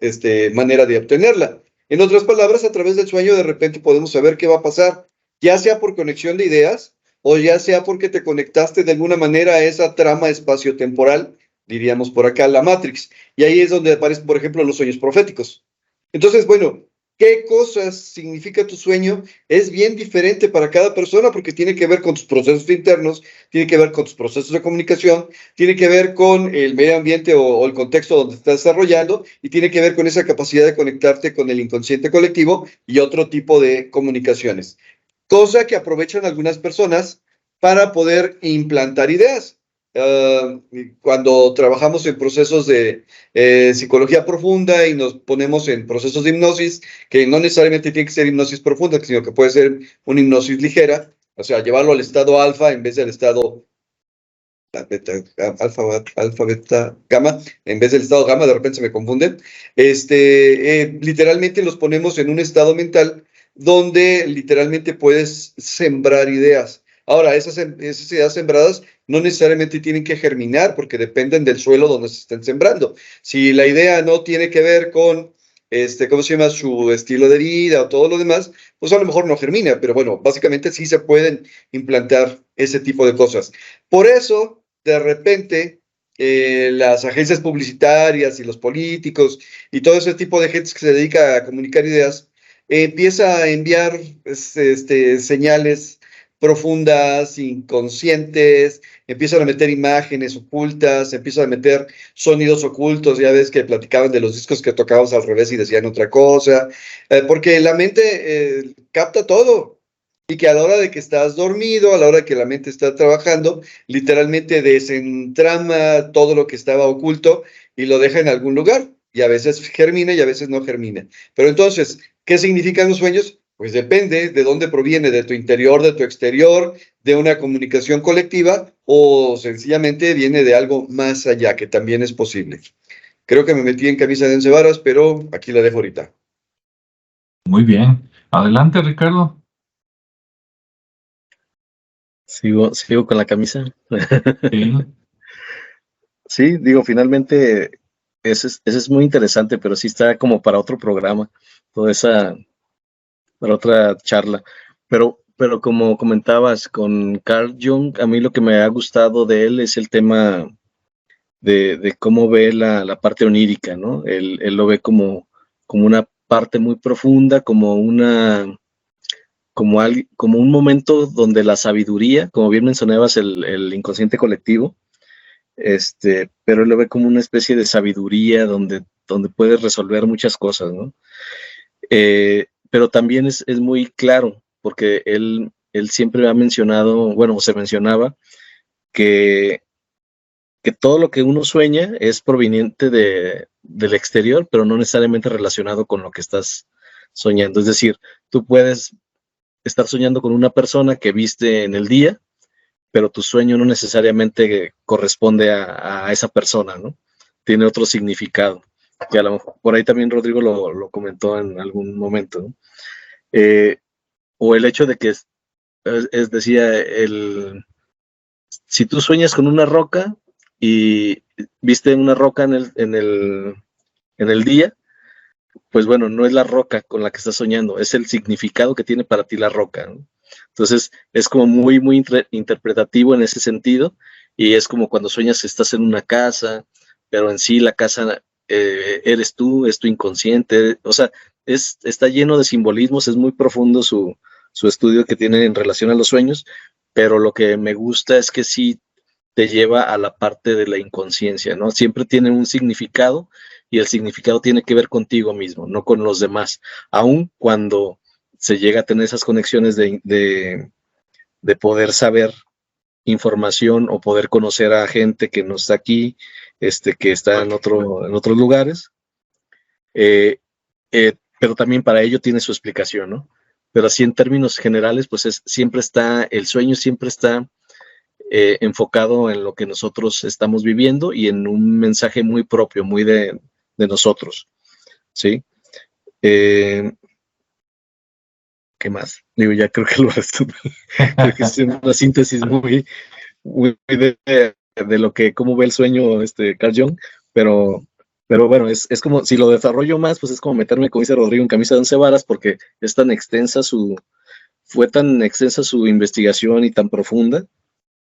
manera de obtenerla. En otras palabras, a través del sueño de repente podemos saber qué va a pasar, ya sea por conexión de ideas o ya sea porque te conectaste de alguna manera a esa trama espaciotemporal, diríamos por acá, la Matrix. Y ahí es donde aparecen, por ejemplo, los sueños proféticos. Entonces, bueno, ¿qué cosas significa tu sueño? Es bien diferente para cada persona porque tiene que ver con tus procesos internos, tiene que ver con tus procesos de comunicación, tiene que ver con el medio ambiente o el contexto donde estás desarrollando y tiene que ver con esa capacidad de conectarte con el inconsciente colectivo y otro tipo de comunicaciones. Cosa que aprovechan algunas personas para poder implantar ideas. Cuando trabajamos en procesos de psicología profunda y nos ponemos en procesos de hipnosis, que no necesariamente tiene que ser hipnosis profunda, sino que puede ser una hipnosis ligera, o sea, llevarlo al estado alfa en vez del estado beta, alfa, beta, gamma, en vez del estado gamma, de repente se me confunden. Literalmente los ponemos en un estado mental donde literalmente puedes sembrar ideas. Ahora, esas ideas sembradas no necesariamente tienen que germinar porque dependen del suelo donde se estén sembrando. Si la idea no tiene que ver con, ¿cómo se llama? Su estilo de vida o todo lo demás, pues a lo mejor no germina, pero bueno, básicamente sí se pueden implantar ese tipo de cosas. Por eso, de repente, las agencias publicitarias y los políticos y todo ese tipo de gente que se dedica a comunicar ideas, empieza a enviar señales profundas, inconscientes, empiezan a meter imágenes ocultas, empiezan a meter sonidos ocultos, ya ves que platicaban de los discos que tocábamos al revés y decían otra cosa, porque la mente capta todo y que a la hora de que estás dormido, a la hora de que la mente está trabajando, literalmente desentrama todo lo que estaba oculto y lo deja en algún lugar y a veces germina y a veces no germina. Pero entonces, ¿qué significan los sueños? Pues depende de dónde proviene, de tu interior, de tu exterior, de una comunicación colectiva o sencillamente viene de algo más allá, que también es posible. Creo que me metí en camisa de once varas, pero aquí la dejo ahorita. Muy bien. Adelante, Ricardo. Sigo con la camisa. Sí. Sí, digo, finalmente, ese es muy interesante, pero sí está como para otro programa, toda esa, para otra charla. Pero como comentabas con Carl Jung, a mí lo que me ha gustado de él es el tema de cómo ve la parte onírica, ¿no? Él lo ve como una parte muy profunda, como un momento donde la sabiduría, como bien mencionabas, el inconsciente colectivo, pero él lo ve como una especie de sabiduría donde puedes resolver muchas cosas, ¿no? Pero también es muy claro, porque él siempre ha mencionado, bueno, se mencionaba que que todo lo que uno sueña es proveniente del exterior, pero no necesariamente relacionado con lo que estás soñando. Es decir, tú puedes estar soñando con una persona que viste en el día, pero tu sueño no necesariamente corresponde a esa persona, ¿no? Tiene otro significado, que a lo mejor por ahí también Rodrigo lo comentó en algún momento, ¿no? O el hecho de que decía, si tú sueñas con una roca y viste una roca en el día, pues bueno, no es la roca con la que estás soñando, es el significado que tiene para ti la roca, ¿no? Entonces, es como muy, muy interpretativo en ese sentido, y es como cuando sueñas que estás en una casa, pero en sí la casa eres tú, es tu inconsciente, o sea, está lleno de simbolismos, es muy profundo su estudio que tiene en relación a los sueños, pero lo que me gusta es que sí te lleva a la parte de la inconsciencia, ¿no? Siempre tiene un significado y el significado tiene que ver contigo mismo, no con los demás, aun cuando se llega a tener esas conexiones de poder saber información o poder conocer a gente que no está aquí, que está en otros lugares, pero también para ello tiene su explicación, ¿no? Pero así en términos generales, pues el sueño siempre está enfocado en lo que nosotros estamos viviendo y en un mensaje muy propio, muy de nosotros, ¿sí? ¿Qué más? Digo, ya creo que lo resto, creo que es una síntesis muy, muy de lo que, cómo ve el sueño Carl Jung, pero bueno, es como, si lo desarrollo más, pues es como meterme, como dice Rodrigo, en camisa de 11 varas, porque es tan extensa fue tan extensa su investigación y tan profunda,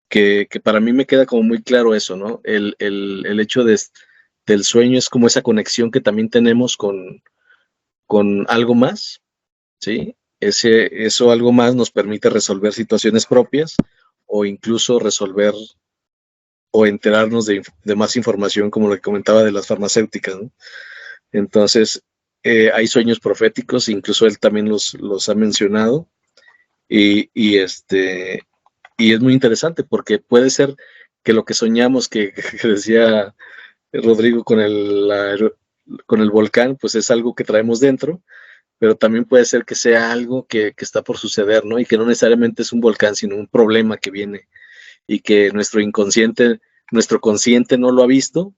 que para mí me queda como muy claro eso, ¿no? El hecho del sueño es como esa conexión que también tenemos con algo más, ¿sí? Eso algo más nos permite resolver situaciones propias o incluso resolver o enterarnos de más información, como lo que comentaba de las farmacéuticas, ¿no? Entonces, hay sueños proféticos, incluso él también los ha mencionado, y es muy interesante porque puede ser que lo que soñamos, que decía Rodrigo con el volcán, pues es algo que traemos dentro, pero también puede ser que sea algo que está por suceder, ¿no? Y que no necesariamente es un volcán, sino un problema que viene y que nuestro consciente no lo ha visto,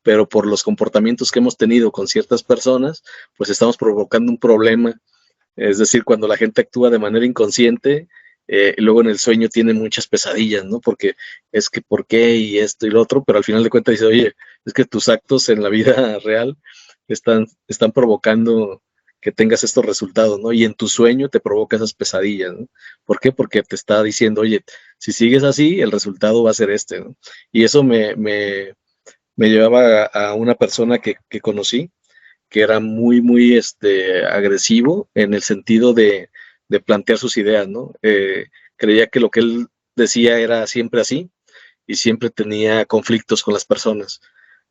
pero por los comportamientos que hemos tenido con ciertas personas, pues estamos provocando un problema. Es decir, cuando la gente actúa de manera inconsciente, luego en el sueño tiene muchas pesadillas, ¿no? Porque es que por qué y esto y lo otro, pero al final de cuentas dice, oye, es que tus actos en la vida real están provocando que tengas estos resultados, ¿no? Y en tu sueño te provoca esas pesadillas, ¿no? ¿Por qué? Porque te está diciendo, oye, si sigues así, el resultado va a ser ¿no? Y eso me llevaba a una persona que conocí, que era muy, muy agresivo en el sentido de plantear sus ideas, ¿no? Creía que lo que él decía era siempre así y siempre tenía conflictos con las personas.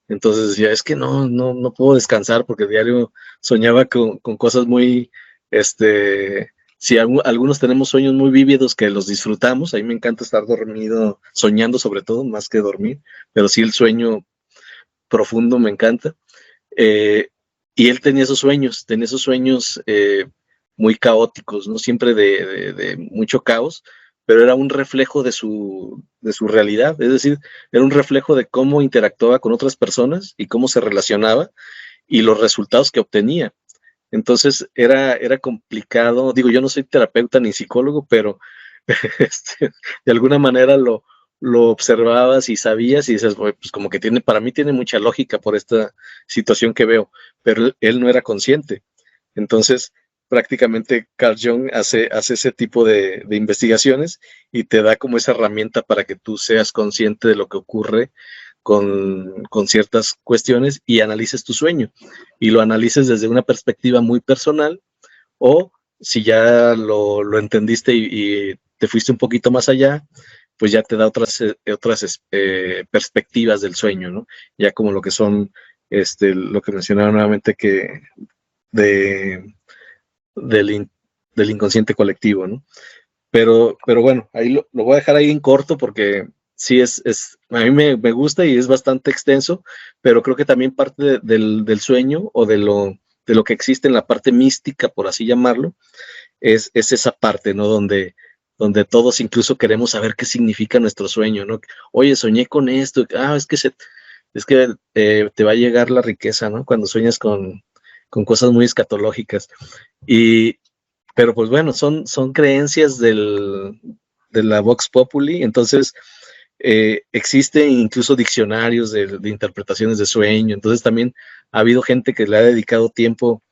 Entonces decía, es que no puedo descansar porque diario soñaba con cosas muy, si algunos tenemos sueños muy vívidos que los disfrutamos, a mí me encanta estar dormido, soñando sobre todo, más que dormir, pero sí el sueño profundo me encanta. Y él tenía esos sueños muy caóticos, ¿no? Siempre de mucho caos, pero era un reflejo de su realidad, es decir, era un reflejo de cómo interactuaba con otras personas y cómo se relacionaba y los resultados que obtenía. Entonces era complicado, digo, yo no soy terapeuta ni psicólogo, pero de alguna manera lo observabas y sabías y dices, pues como que para mí tiene mucha lógica por esta situación que veo, pero él no era consciente. Entonces, prácticamente Carl Jung hace ese tipo de investigaciones y te da como esa herramienta para que tú seas consciente de lo que ocurre con ciertas cuestiones y analices tu sueño y lo analices desde una perspectiva muy personal, o si ya lo entendiste y te fuiste un poquito más allá, pues ya te da otras perspectivas del sueño, ¿no? Ya como lo que son, lo que mencionaba nuevamente, que del inconsciente colectivo, ¿no? Pero bueno, ahí lo voy a dejar ahí en corto porque sí a mí me gusta y es bastante extenso, pero creo que también parte del sueño o de lo que existe en la parte mística, por así llamarlo, es esa parte, ¿no? Donde todos incluso queremos saber qué significa nuestro sueño, ¿no? Oye, soñé con esto, es que te va a llegar la riqueza, ¿no? Cuando sueñas con cosas muy escatológicas. Pero pues bueno, son creencias de la Vox Populi, entonces existen incluso diccionarios de interpretaciones de sueño, entonces también ha habido gente que le ha dedicado tiempo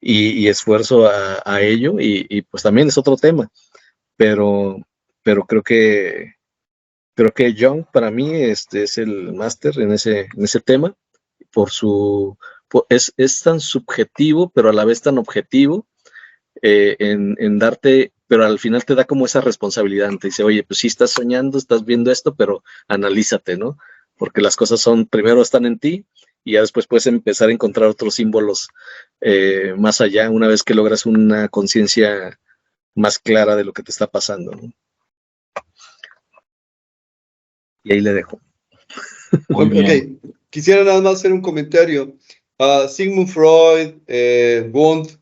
y esfuerzo a ello, y pues también es otro tema, pero creo que Jung para mí es el máster en ese tema, es tan subjetivo, pero a la vez tan objetivo, en darte, pero al final te da como esa responsabilidad, te dice, oye, pues sí estás soñando, estás viendo esto, pero analízate, ¿no? Porque las cosas primero están en ti, y ya después puedes empezar a encontrar otros símbolos más allá, una vez que logras una conciencia más clara de lo que te está pasando, ¿no? Y ahí le dejo. Ok, quisiera nada más hacer un comentario. Sigmund Freud, Wundt,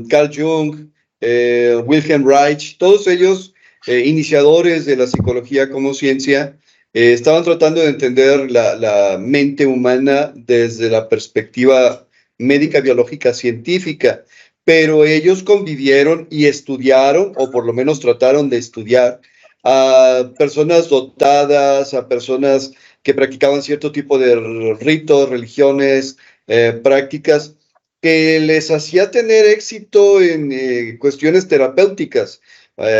Carl Jung, Wilhelm Reich, todos ellos iniciadores de la psicología como ciencia, estaban tratando de entender la mente humana desde la perspectiva médica, biológica, científica, pero ellos convivieron y estudiaron, o por lo menos trataron de estudiar, a personas dotadas, a personas que practicaban cierto tipo de ritos, religiones, prácticas, que les hacía tener éxito en cuestiones terapéuticas.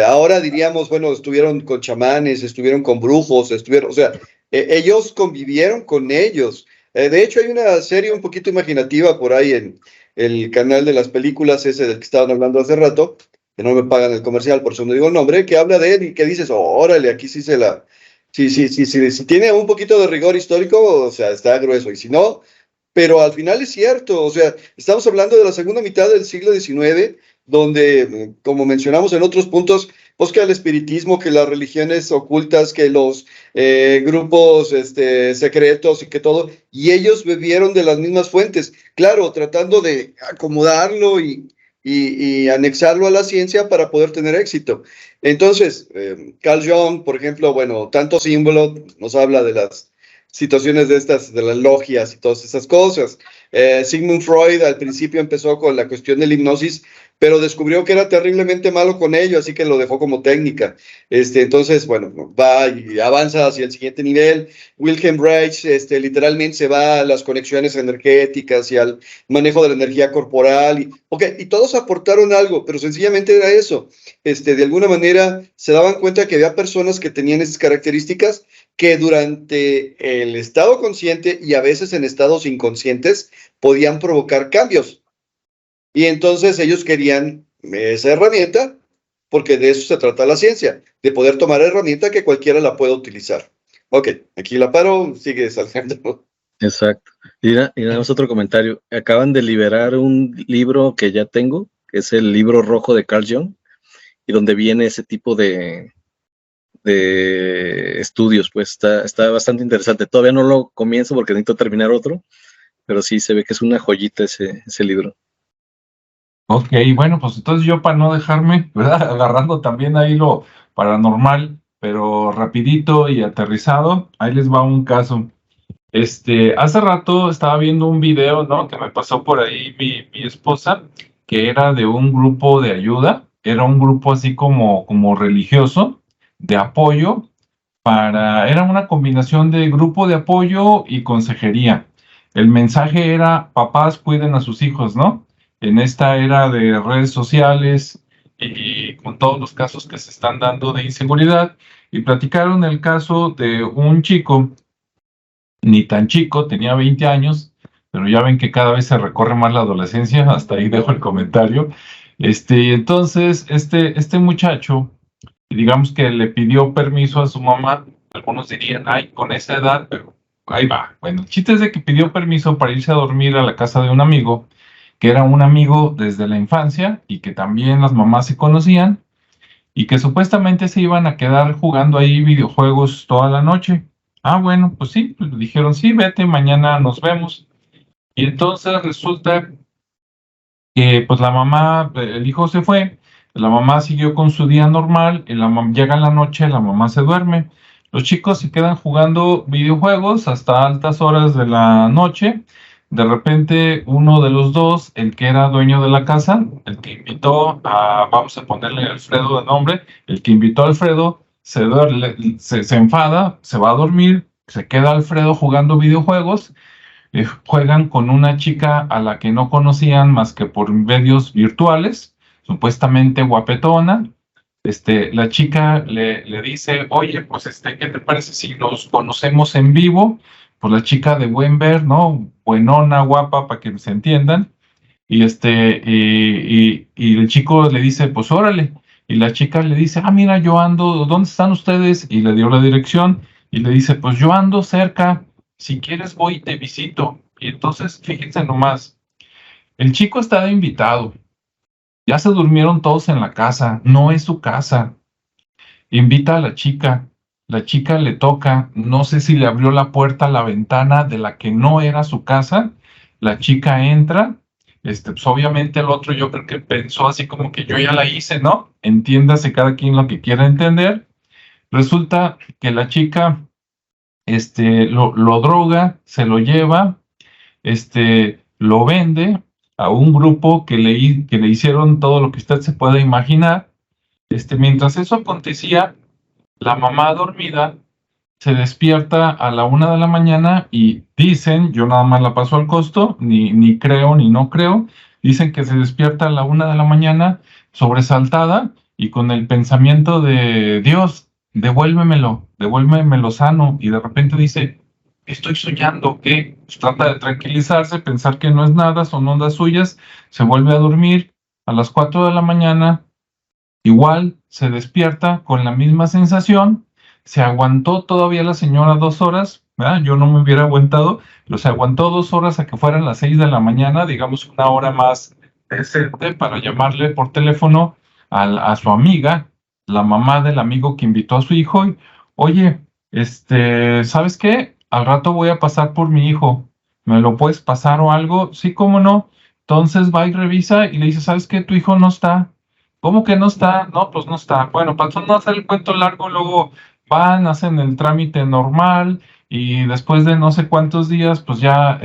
Ahora diríamos, bueno, estuvieron con chamanes, estuvieron con brujos, o sea, ellos convivieron con ellos. De hecho, hay una serie un poquito imaginativa por ahí en el canal de las películas, ese del que estaban hablando hace rato, que no me pagan el comercial, por eso no digo el nombre, que habla de él y que dices, órale, aquí sí se la... Si tiene un poquito de rigor histórico, o sea, está grueso, y si no, pero al final es cierto, o sea, estamos hablando de la segunda mitad del siglo XIX, donde, como mencionamos en otros puntos, pues que el espiritismo, que las religiones ocultas, que los grupos secretos y que todo, y ellos bebieron de las mismas fuentes, claro, tratando de acomodarlo y anexarlo a la ciencia para poder tener éxito. Entonces, Carl Jung, por ejemplo, bueno, tanto símbolo, nos habla de las situaciones de las logias y todas esas cosas. Sigmund Freud al principio empezó con la cuestión de la hipnosis, pero descubrió que era terriblemente malo con ello, así que lo dejó como técnica. Entonces, bueno, va y avanza hacia el siguiente nivel. Wilhelm Reich literalmente se va a las conexiones energéticas y al manejo de la energía corporal. Y todos aportaron algo, pero sencillamente era eso. De alguna manera se daban cuenta que había personas que tenían esas características que durante el estado consciente y a veces en estados inconscientes podían provocar cambios. Y entonces ellos querían esa herramienta, porque de eso se trata la ciencia, de poder tomar herramienta que cualquiera la pueda utilizar. Ok, aquí la paro, sigue saliendo. Exacto. Y nada más otro comentario. Acaban de liberar un libro que ya tengo, que es el libro rojo de Carl Jung, y donde viene ese tipo de estudios, pues está bastante interesante. Todavía no lo comienzo porque necesito terminar otro, pero sí se ve que es una joyita ese libro. Ok, bueno, pues entonces yo para no dejarme, ¿verdad? Agarrando también ahí lo paranormal, pero rapidito y aterrizado, ahí les va un caso. Hace rato estaba viendo un video, ¿no? Que me pasó por ahí mi esposa, que era de un grupo de ayuda, era un grupo así como religioso, de apoyo, era una combinación de grupo de apoyo y consejería. El mensaje era, papás cuiden a sus hijos, ¿no? En esta era de redes sociales y con todos los casos que se están dando de inseguridad, y platicaron el caso de un chico, ni tan chico, tenía 20 años, pero ya ven que cada vez se recorre más la adolescencia, hasta ahí dejo el comentario. Entonces, este muchacho, digamos que le pidió permiso a su mamá, algunos dirían, ay, con esa edad, pero ahí va. Bueno, el chiste es de que pidió permiso para irse a dormir a la casa de un amigo, que era un amigo desde la infancia y que también las mamás se conocían, y que supuestamente se iban a quedar jugando ahí videojuegos toda la noche. Ah, bueno, pues sí, pues le dijeron, sí, vete, mañana nos vemos. Y entonces resulta que pues la mamá, el hijo se fue, la mamá siguió con su día normal, y llega la noche, la mamá se duerme. Los chicos se quedan jugando videojuegos hasta altas horas de la noche. De repente, uno de los dos, el que era dueño de la casa, el que invitó a, vamos a ponerle Alfredo de nombre, el que invitó a Alfredo, se enfada, se va a dormir, se queda Alfredo jugando videojuegos, juegan con una chica a la que no conocían más que por medios virtuales, supuestamente guapetona. La chica le dice, oye, pues ¿qué te parece si nos conocemos en vivo? Pues la chica de buen ver, ¿no? Buenona, guapa, para que se entiendan. Y el chico le dice, pues órale. Y la chica le dice, ah, mira, yo ando, ¿dónde están ustedes? Y le dio la dirección y le dice, pues yo ando cerca, si quieres voy y te visito. Y entonces, fíjense nomás, el chico está de invitado, ya se durmieron todos en la casa, no es su casa. Invita a la chica le toca, no sé si le abrió la puerta a la ventana de la que no era su casa, la chica entra, pues obviamente el otro yo creo que pensó así como que yo ya la hice, ¿no? Entiéndase cada quien lo que quiera entender. Resulta que la chica, lo droga, se lo lleva, lo vende a un grupo que le hicieron todo lo que usted se pueda imaginar. Mientras eso acontecía, la mamá dormida se despierta a la 1 de la mañana y dicen, yo nada más la paso al costo, ni creo ni no creo, dicen que se despierta a la 1 de la mañana sobresaltada y con el pensamiento de Dios, devuélvemelo sano, y de repente dice, estoy soñando, ¿qué? Pues trata de tranquilizarse, pensar que no es nada, son ondas suyas, se vuelve a dormir a las 4 de la mañana. Igual se despierta con la misma sensación, se aguantó todavía la señora 2 horas, ¿verdad? Yo no me hubiera aguantado, pero se aguantó 2 horas a que fueran las 6 de la mañana, digamos una hora más decente para llamarle por teléfono a su amiga, la mamá del amigo que invitó a su hijo, y, oye, ¿sabes qué? Al rato voy a pasar por mi hijo, ¿me lo puedes pasar o algo? Sí, cómo no. Entonces va y revisa y le dice, ¿sabes qué? Tu hijo no está. ¿Cómo que no está? No, pues no está. Bueno, para no hacer el cuento largo, luego van, hacen el trámite normal y después de no sé cuántos días, pues ya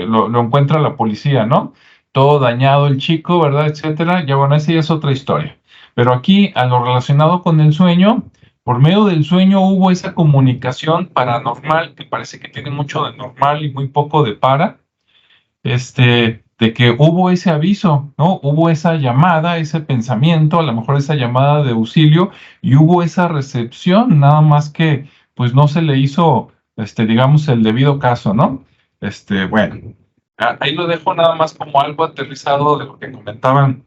lo encuentra la policía, ¿no? Todo dañado el chico, ¿verdad? Etcétera. Ya bueno, esa ya es otra historia. Pero aquí, a lo relacionado con el sueño, por medio del sueño hubo esa comunicación paranormal que parece que tiene mucho de normal y muy poco de para, de que hubo ese aviso, ¿no? Hubo esa llamada, ese pensamiento, a lo mejor esa llamada de auxilio, y hubo esa recepción, nada más que, pues no se le hizo, digamos, el debido caso, ¿no? Bueno, ahí lo dejo nada más como algo aterrizado de lo que comentaban,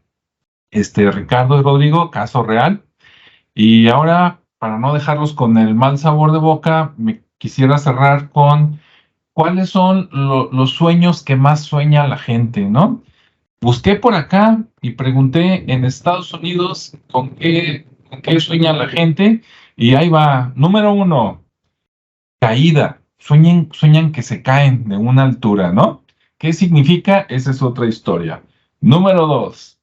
Ricardo y Rodrigo, caso real. Y ahora, para no dejarlos con el mal sabor de boca, me quisiera cerrar con cuáles son los sueños que más sueña la gente, ¿no? Busqué por acá y pregunté en Estados Unidos con qué sueña la gente, y ahí va. Número 1, caída. Sueñan que se caen de una altura, ¿no? ¿Qué significa? Esa es otra historia. Número 2,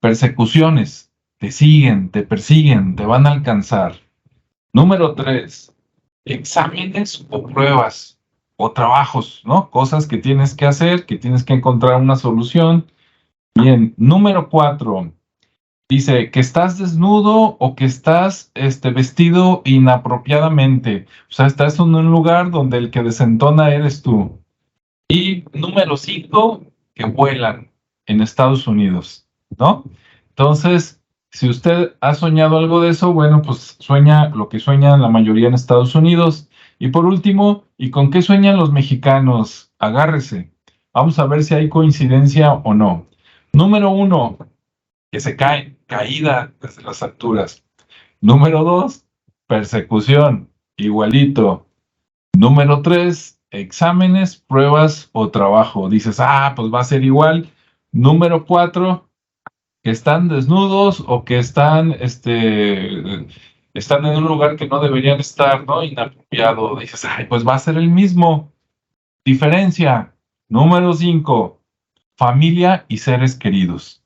persecuciones. Te siguen, te persiguen, te van a alcanzar. Número 3, exámenes o pruebas o trabajos, ¿no? Cosas que tienes que hacer, que tienes que encontrar una solución. Bien, número 4, dice que estás desnudo o que estás vestido inapropiadamente. O sea, estás en un lugar donde el que desentona eres tú. Y número 5, que vuelan en Estados Unidos, ¿no? Entonces, si usted ha soñado algo de eso, bueno, pues sueña lo que sueñan la mayoría en Estados Unidos. Y por último, ¿y con qué sueñan los mexicanos? Agárrese. Vamos a ver si hay coincidencia o no. Número 1, que se caen, caída desde las alturas. Número 2, persecución, igualito. Número 3, exámenes, pruebas o trabajo. Dices, pues va a ser igual. Número 4, que están desnudos o que están en un lugar que no deberían estar, ¿no? Inapropiado. Dices, ay, pues va a ser el mismo. Diferencia. Número 5. Familia y seres queridos.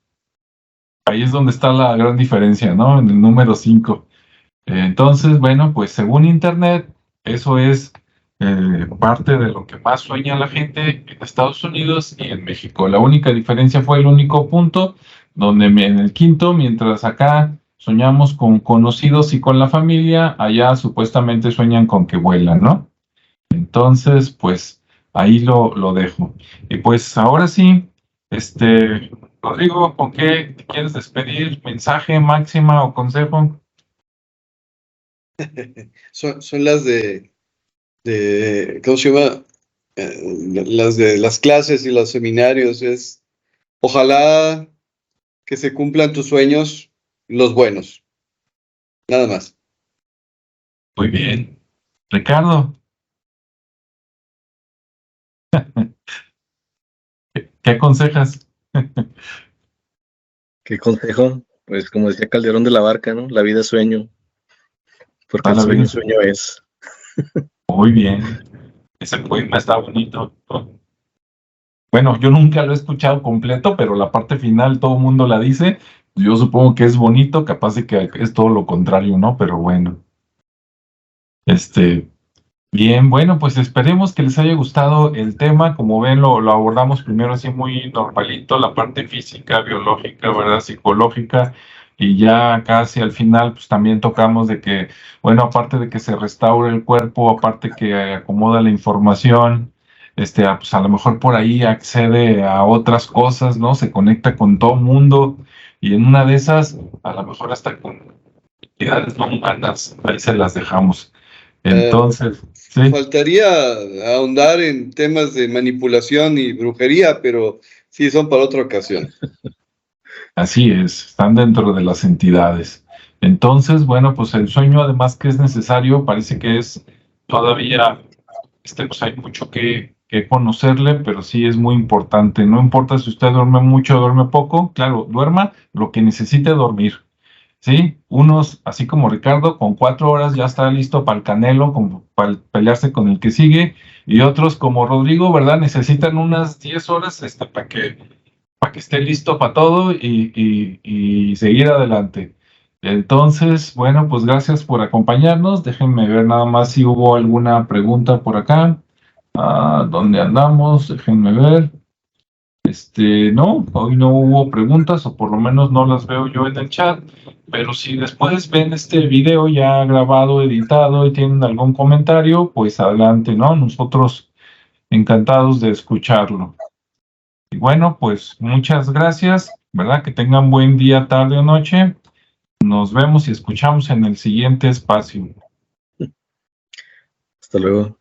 Ahí es donde está la gran diferencia, ¿no? En el número 5. Entonces, bueno, pues según Internet, eso es parte de lo que más sueña la gente en Estados Unidos y en México. La única diferencia fue el único punto donde en el quinto, mientras acá soñamos con conocidos y con la familia, allá supuestamente sueñan con que vuelan, ¿no? Entonces, pues ahí lo dejo. Y pues ahora sí, Rodrigo, ¿con qué te quieres despedir? ¿Mensaje, máxima o consejo? Son las ¿cómo se llama? Las de las clases y los seminarios. Ojalá que se cumplan tus sueños, los buenos. Nada más. Muy bien. Ricardo, ¿qué aconsejas? ¿Qué consejo? Pues como decía Calderón de la Barca, ¿no? La vida es sueño, porque el La vida sueño es. Muy bien. Ese poema está bonito, ¿no? Bueno, yo nunca lo he escuchado completo, pero la parte final todo el mundo la dice. Yo supongo que es bonito, capaz de que es todo lo contrario, ¿no? Pero bueno. Bien, bueno, pues esperemos que les haya gustado el tema. Como ven, lo abordamos primero así muy normalito, la parte física, biológica, ¿verdad? Psicológica, y ya casi al final, pues también tocamos de que, bueno, aparte de que se restaura el cuerpo, aparte que acomoda la información, pues a lo mejor por ahí accede a otras cosas, ¿no? Se conecta con todo mundo, y en una de esas, a lo mejor hasta con entidades no humanas, ahí se las dejamos. Entonces, sí. Faltaría ahondar en temas de manipulación y brujería, pero sí son para otra ocasión. Así es, están dentro de las entidades. Entonces, bueno, pues el sueño, además que es necesario, parece que es todavía, pues hay mucho que conocerle, pero sí es muy importante. No importa si usted duerme mucho o duerme poco, claro, duerma lo que necesite dormir. Sí, unos, así como Ricardo, con 4 horas ya está listo para el Canelo, como para pelearse con el que sigue, y otros como Rodrigo, ¿verdad? Necesitan unas 10 horas para que esté listo para todo y seguir adelante. Entonces, bueno, pues gracias por acompañarnos. Déjenme ver nada más si hubo alguna pregunta por acá. ¿Dónde andamos? Déjenme ver. No, hoy no hubo preguntas, o por lo menos no las veo yo en el chat, pero si después ven este video ya grabado, editado y tienen algún comentario, pues adelante, ¿no? Nosotros encantados de escucharlo. Y bueno, pues muchas gracias, ¿verdad? Que tengan buen día, tarde o noche. Nos vemos y escuchamos en el siguiente espacio. Hasta luego.